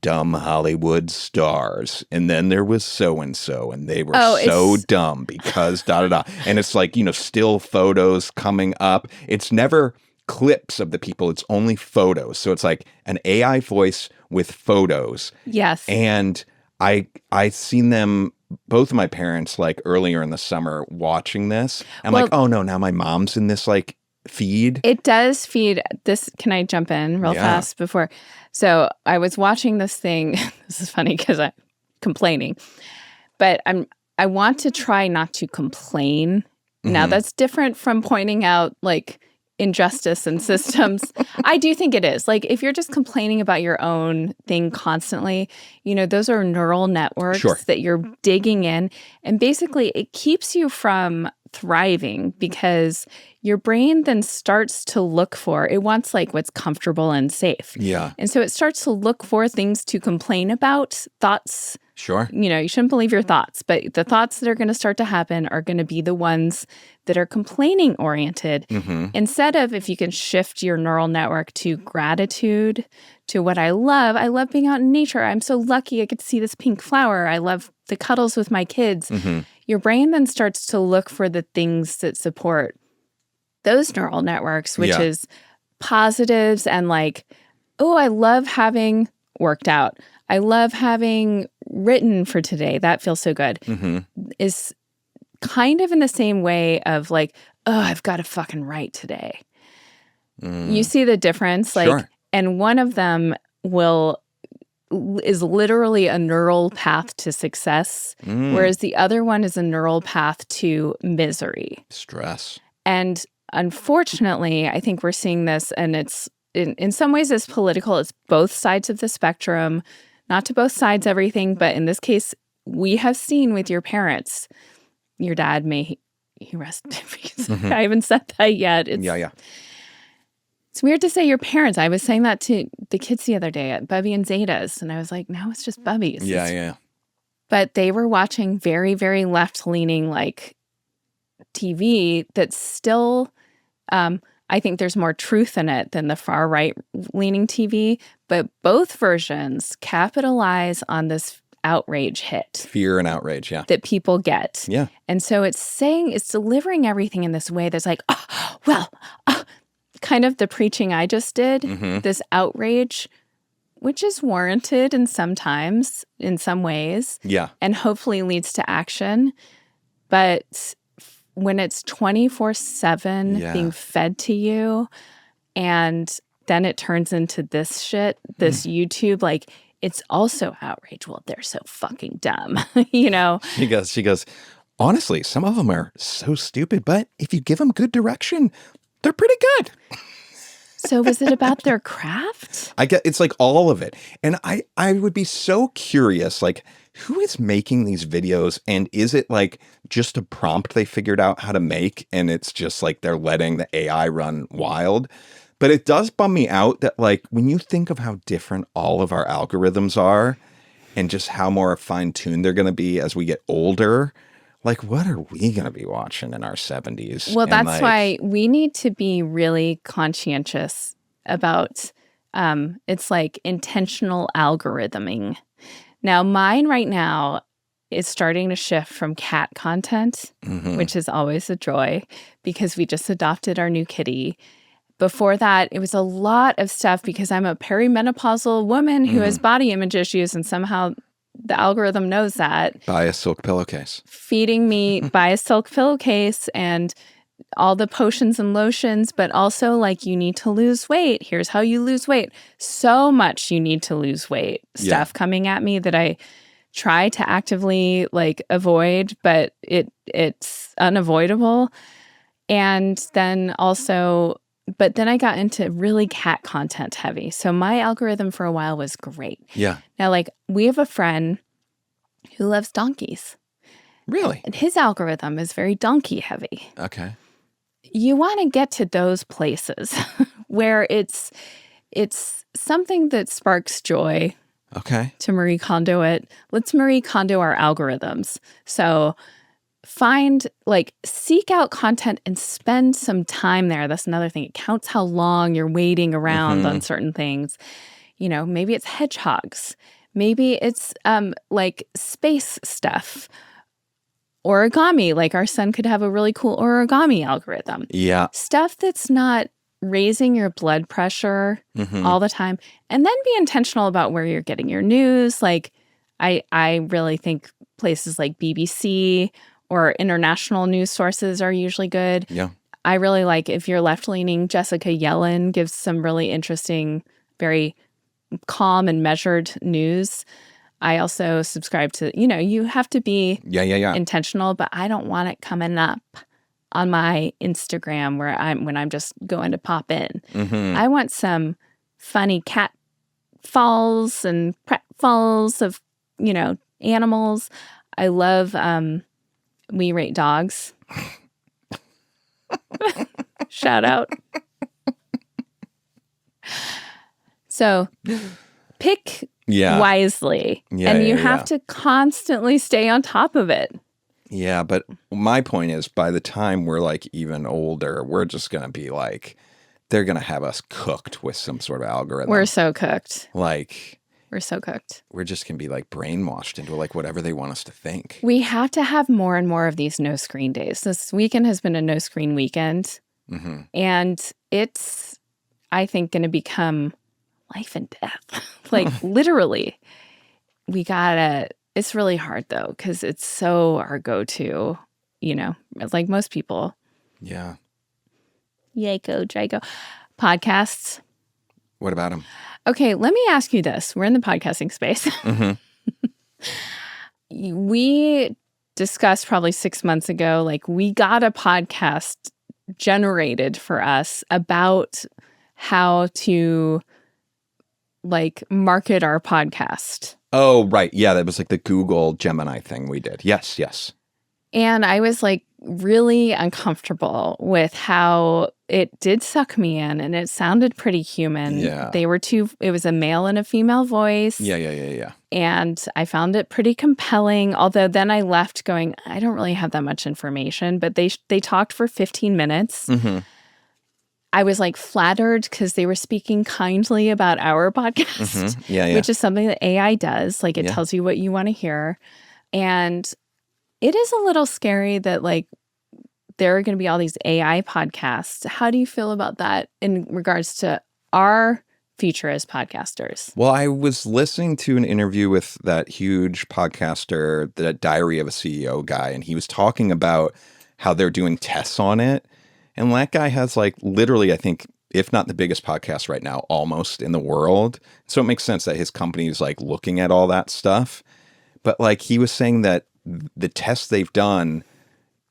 dumb Hollywood stars. And then there was so-and-so, and they were so dumb because da-da-da. And it's like, still photos coming up. It's never clips of the people. It's only photos. So it's like an AI voice with photos. Yes. And I seen them, both of my parents, like earlier in the summer watching this. I'm like, oh no, now my mom's in this like feed. It does feed this. Can I jump in real fast before? So I was watching this thing. This is funny because I'm complaining, but I want to try not to complain. Now that's different from pointing out like injustice in systems. I do think it is. Like, if you're just complaining about your own thing constantly, those are neural networks that you're digging in. And basically, it keeps you from thriving, because your brain then starts to look for, it wants like what's comfortable and safe. Yeah. And so it starts to look for things to complain about, thoughts. Sure. You shouldn't believe your thoughts, but the thoughts that are going to start to happen are going to be the ones that are complaining oriented. Instead of, if you can shift your neural network to gratitude, to what I love being out in nature. I'm so lucky I get to see this pink flower. I love the cuddles with my kids. Your brain then starts to look for the things that support those neural networks, which is positives and like, oh, I love having worked out. I love having written for today. That feels so good. Is kind of in the same way of like, oh, I've got to fucking write today. You see the difference? Like, and one of them is literally a neural path to success, whereas the other one is a neural path to misery. Stress. And unfortunately, I think we're seeing this, and it's in some ways it's political. It's both sides of the spectrum. Not to both sides everything, but in this case, we have seen with your parents, your dad, may he rest in peace. I haven't said that yet. It's weird to say your parents. I was saying that to the kids the other day at Bubby and Zeta's, and I was like, now it's just Bubby's. Yeah. But they were watching very, very left-leaning like TV that's still, I think there's more truth in it than the far right-leaning TV, but both versions capitalize on this outrage hit. Fear and outrage, that people get. Yeah. And so it's delivering everything in this way that's like, kind of the preaching I just did, this outrage, which is warranted in sometimes, in some ways. Yeah. And hopefully leads to action. But when it's 24/7 being fed to you, and then it turns into this shit, this YouTube, like, it's also outrage. Well, they're so fucking dumb, She goes, honestly, some of them are so stupid, but if you give them good direction, they're pretty good. So was it about their craft? I get it's like all of it. And I would be so curious, like, who is making these videos? And is it like just a prompt they figured out how to make? And it's just like they're letting the AI run wild. But it does bum me out that, like, when you think of how different all of our algorithms are and just how more fine-tuned they're going to be as we get older, like, what are we going to be watching in our 70s? Well, And, that's like, why we need to be really conscientious about it's like intentional algorithming. Now, mine right now is starting to shift from cat content, which is always a joy because we just adopted our new kitty. Before that, it was a lot of stuff because I'm a perimenopausal woman who has body image issues, and somehow the algorithm knows that. buy a silk pillowcase. Feeding me by a silk pillowcase and all the potions and lotions, but also like you need to lose weight. Here's how you lose weight. So much you need to lose weight stuff coming at me that I try to actively like avoid, but it's unavoidable. And then also, but then I got into really cat content heavy. So my algorithm for a while was great. Yeah. Now, like, we have a friend who loves donkeys, Really? and his algorithm is very donkey heavy. Okay. You want to get to those places where it's something that sparks joy Okay. to Marie Kondo it. Let's Marie Kondo our algorithms. So seek out content and spend some time there. That's another thing. It counts how long you're waiting around on certain things. You know, maybe it's hedgehogs. Maybe it's like space stuff. Origami, like our son could have a really cool origami algorithm. Yeah. Stuff that's not raising your blood pressure all the time. And then be intentional about where you're getting your news. Like I really think places like BBC or international news sources are usually good. Yeah. I really like, if you're left-leaning, Jessica Yellen gives some really interesting, very calm and measured news. I also subscribe to, you have to be intentional, but I don't want it coming up on my Instagram when I'm just going to pop in. I want some funny cat falls and pratfalls of, animals. I love We Rate Dogs. Shout out. So pick wisely. And you have to constantly stay on top of it. Yeah, but my point is, by the time we're like even older, we're just going to be like, they're going to have us cooked with some sort of algorithm. We're so cooked. We're so cooked. We're just going to be like brainwashed into like whatever they want us to think. We have to have more and more of these no screen days. This weekend has been a no screen weekend. And it's, I think, going to become life and death. Like literally. It's really hard though, because it's so our go-to, like most people. Yeah. Yako, Jago. Podcasts. What about them? Okay, let me ask you this. We're in the podcasting space. We discussed probably 6 months ago, like we got a podcast generated for us about how to like market our podcast. Oh, right. Yeah, that was like the Google Gemini thing we did. Yes. And I was like really uncomfortable with how it did suck me in, and it sounded pretty human. Yeah. It was a male and a female voice. Yeah. And I found it pretty compelling, although then I left going, I don't really have that much information, but they talked for 15 minutes. I was like flattered because they were speaking kindly about our podcast, which is something that AI does. Like it tells you what you want to hear. And it is a little scary that like there are going to be all these AI podcasts. How do you feel about that in regards to our future as podcasters? Well, I was listening to an interview with that huge podcaster, the Diary of a CEO guy, and he was talking about how they're doing tests on it. And that guy has like literally, I think, if not the biggest podcast right now, almost in the world. So it makes sense that his company is like looking at all that stuff. But like he was saying that the tests they've done,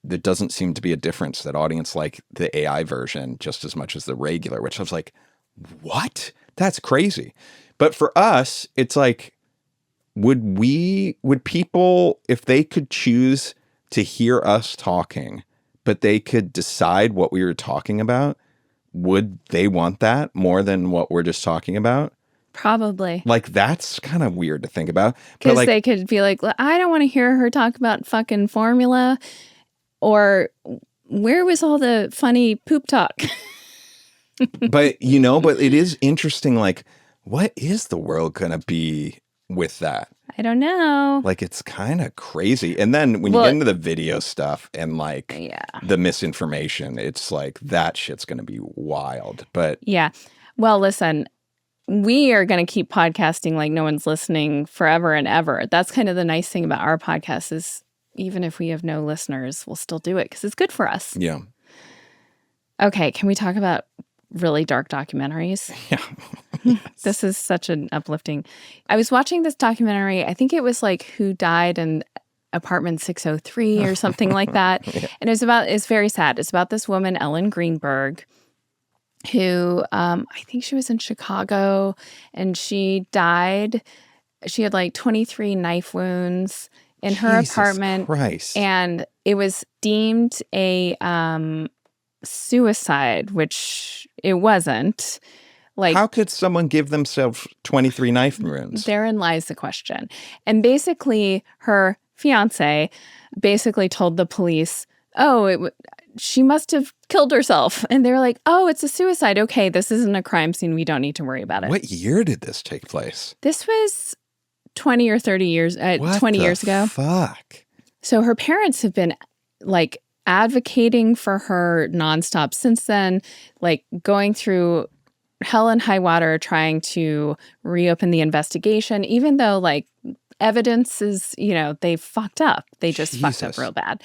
there doesn't seem to be a difference, that audience like the AI version just as much as the regular, which I was like, what? That's crazy. But for us, it's like, would people, if they could choose to hear us talking, but they could decide what we were talking about, would they want that more than what we're just talking about? Probably. Like, that's kind of weird to think about. Because like, they could be like, I don't want to hear her talk about fucking formula, or where was all the funny poop talk? but it is interesting. Like, what is the world going to be with that? I don't know. Like, it's kind of crazy. And then when you get into the video stuff and like the misinformation, it's like that shit's going to be wild. But yeah. Well, listen, we are going to keep podcasting like no one's listening forever and ever. That's kind of the nice thing about our podcast is even if we have no listeners, we'll still do it because it's good for us. Yeah. Okay. Can we talk about really dark documentaries? Yeah. This is such an uplifting. I was watching this documentary. I think it was like Who Died in Apartment 603 or something like that. Yeah. And it's very sad. It's about this woman, Ellen Greenberg, who I think she was in Chicago and she died. She had like 23 knife wounds in her apartment. Christ. And it was deemed a suicide, which it wasn't. Like, how could someone give themselves 23 knife wounds? Therein lies the question. And basically, her fiance basically told the police, she must have killed herself. And they're like, oh, it's a suicide. Okay, this isn't a crime scene. We don't need to worry about it. What year did this take place? This was 20 or 30 years, 20 years ago. Fuck. So her parents have been like advocating for her nonstop since then, like going through hell and high water trying to reopen the investigation, even though like evidence is, they fucked up. They just fucked up real bad.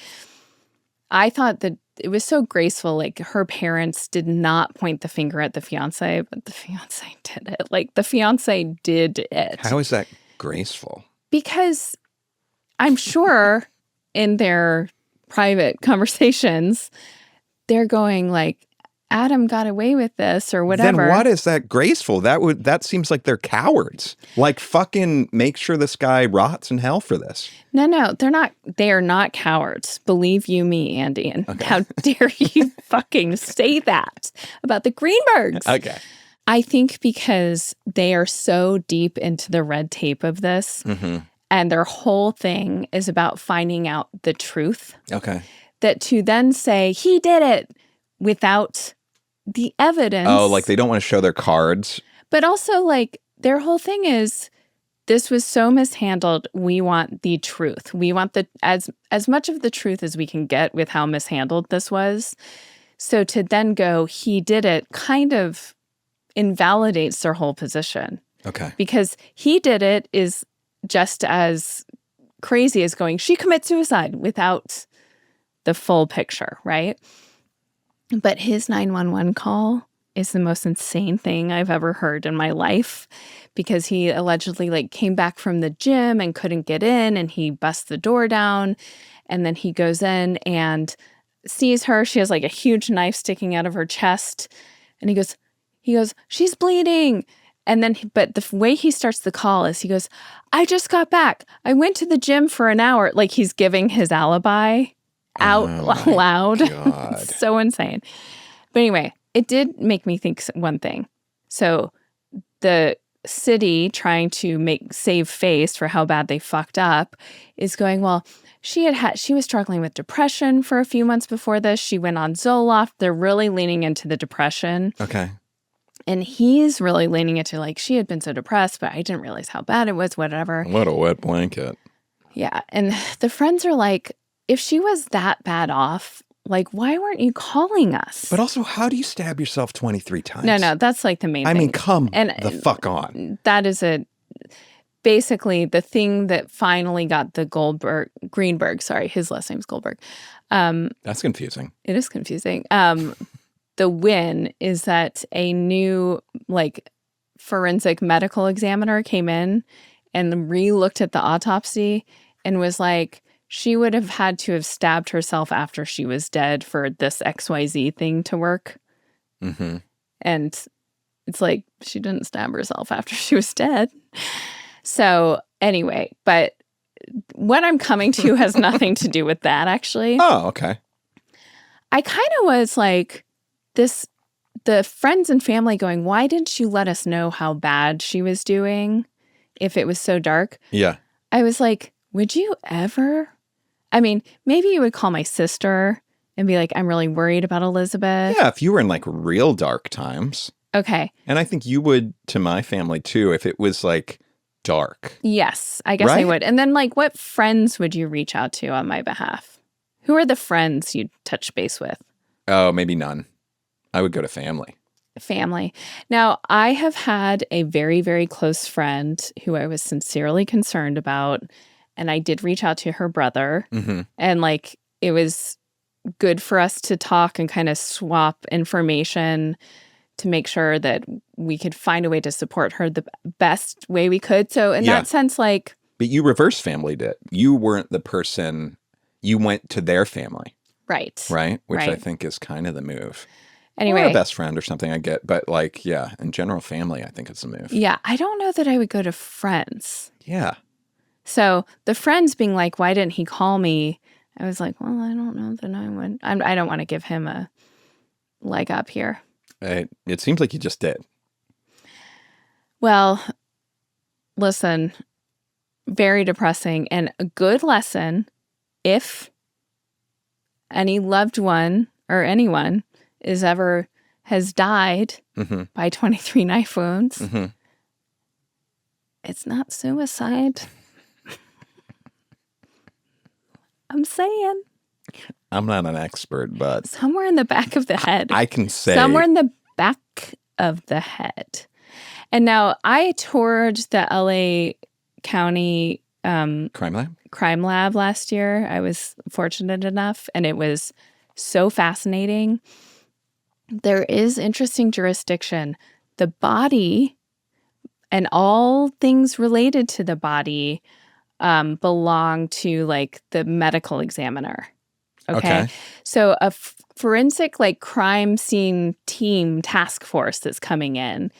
I thought that it was so graceful. Like her parents did not point the finger at the fiance, but the fiance did it. Like the fiance did it. How is that graceful? Because I'm sure in their private conversations, they're going like, Adam got away with this or whatever. Then what is that graceful? That seems like they're cowards. Like fucking make sure this guy rots in hell for this. No, they're not. They are not cowards. Believe you me, Andy. And how dare you fucking say that about the Greenbergs? Okay. I think because they are so deep into the red tape of this, and their whole thing is about finding out the truth. Okay. That to then say he did it without the evidence. Oh, like they don't want to show their cards. But also like their whole thing is this was so mishandled. We want the truth. We want as much of the truth as we can get with how mishandled this was. So to then go, he did it kind of invalidates their whole position. Okay. Because he did it is just as crazy as going, she commits suicide without the full picture, right? But his 911 call is the most insane thing I've ever heard in my life because he allegedly like came back from the gym and couldn't get in and he busts the door down and then he goes in and sees her. She has like a huge knife sticking out of her chest and he goes, she's bleeding. And then, but the way he starts the call is he goes, I just got back. I went to the gym for an hour. Like he's giving his alibi out loud. It's so insane. But anyway, it did make me think one thing. So the city trying to save face for how bad they fucked up is going, well, she was struggling with depression for a few months before this. She went on Zoloft. They're really leaning into the depression. Okay. And he's really leaning into like, she had been so depressed, but I didn't realize how bad it was, whatever. What a wet blanket. Yeah. And the friends are like, if she was that bad off, like, why weren't you calling us? But also, how do you stab yourself 23 times? No, that's like the main thing. I mean, come the fuck on. That is basically the thing that finally got the Greenberg, sorry, his last name's Goldberg. That's confusing. It is confusing. The win is that a new, like, forensic medical examiner came in and re-looked at the autopsy and was like, she would have had to have stabbed herself after she was dead for this XYZ thing to work. Mm-hmm. And it's like she didn't stab herself after she was dead. So anyway, but what I'm coming to has nothing to do with that, actually. Oh, okay. I kind of was like the friends and family going, why didn't you let us know how bad she was doing if it was so dark? Yeah. I was like, would you ever? I mean, maybe you would call my sister and be like, I'm really worried about Elizabeth. Yeah, if you were in like real dark times. Okay. And I think you would to my family too if it was like dark. Yes, I guess I Right? would. And then like what friends would you reach out to on my behalf? Who are the friends you'd touch base with? Oh, maybe none. I would go to family. Family. Now, I have had a very, very close friend who I was sincerely concerned about, and I did reach out to her brother, and like it was good for us to talk and kind of swap information to make sure that we could find a way to support her the best way we could. So in that sense, like... But you reverse familyed it. You weren't the person, you went to their family. Right. Right? Which I Right. think is kind of the move. Anyway. Or a best friend or something I get. But like, yeah, in general family, I think it's a move. Yeah, I don't know that I would go to friends. Yeah. So the friends being like, why didn't he call me? I was like, well, I don't know that I would. I don't want to give him a leg up here. It seems like you just did. Well, listen, very depressing and a good lesson if any loved one or anyone has died by 23 knife wounds. It's not suicide. I'm saying. I'm not an expert, but Somewhere in the back of the head. I can say Somewhere in the back of the head. And now I toured the LA County crime lab. last year. I was fortunate enough, and it was so fascinating. There is interesting jurisdiction. The body and all things related to the body belong to like the medical examiner. Okay. So a forensic like crime scene team task force that's coming in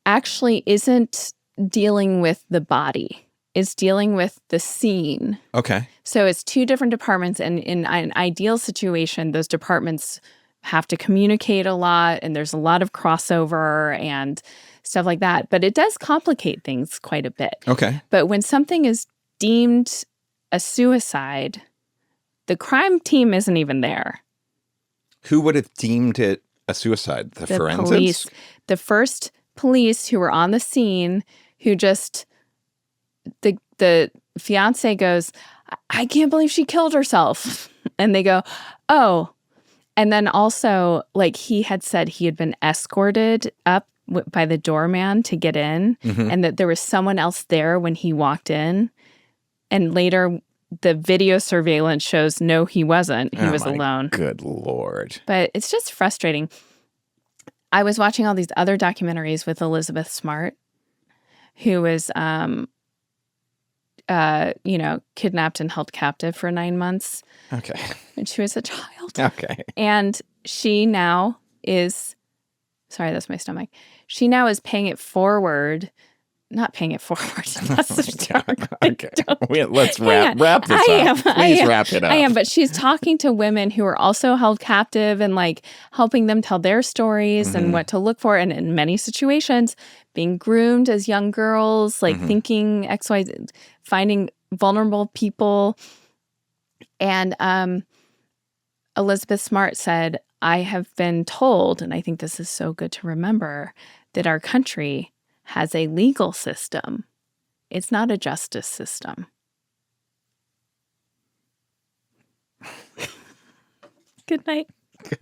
actually isn't dealing with the body. It's dealing with the scene. Okay. So it's two different departments, and in an ideal situation, those departments have to communicate a lot, and there's a lot of crossover and stuff like that. But it does complicate things quite a bit. Okay. But when something is deemed a suicide, the crime team isn't even there. Who would have deemed it a suicide? The forensics? Police. The first police who were on the scene who just... The fiance goes, I can't believe she killed herself. And they go, oh. And then also, like, he had said he had been escorted up by the doorman to get in, and that there was someone else there when he walked in. And later, the video surveillance shows, no, he wasn't. He was alone. Good Lord. But it's just frustrating. I was watching all these other documentaries with Elizabeth Smart, who was... kidnapped and held captive for 9 months. Okay. When she was a child. Okay. And she now is, sorry, that's my stomach. She now is paying it forward. Not paying it forward. That's so dark. Okay. Let's wrap this up. Please wrap it up. I am, but she's talking to women who are also held captive and like helping them tell their stories and what to look for. And in many situations, being groomed as young girls, like thinking XY, finding vulnerable people. And Elizabeth Smart said, I have been told, and I think this is so good to remember, that our country has a legal system. It's not a justice system. Good night. Good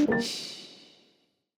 night.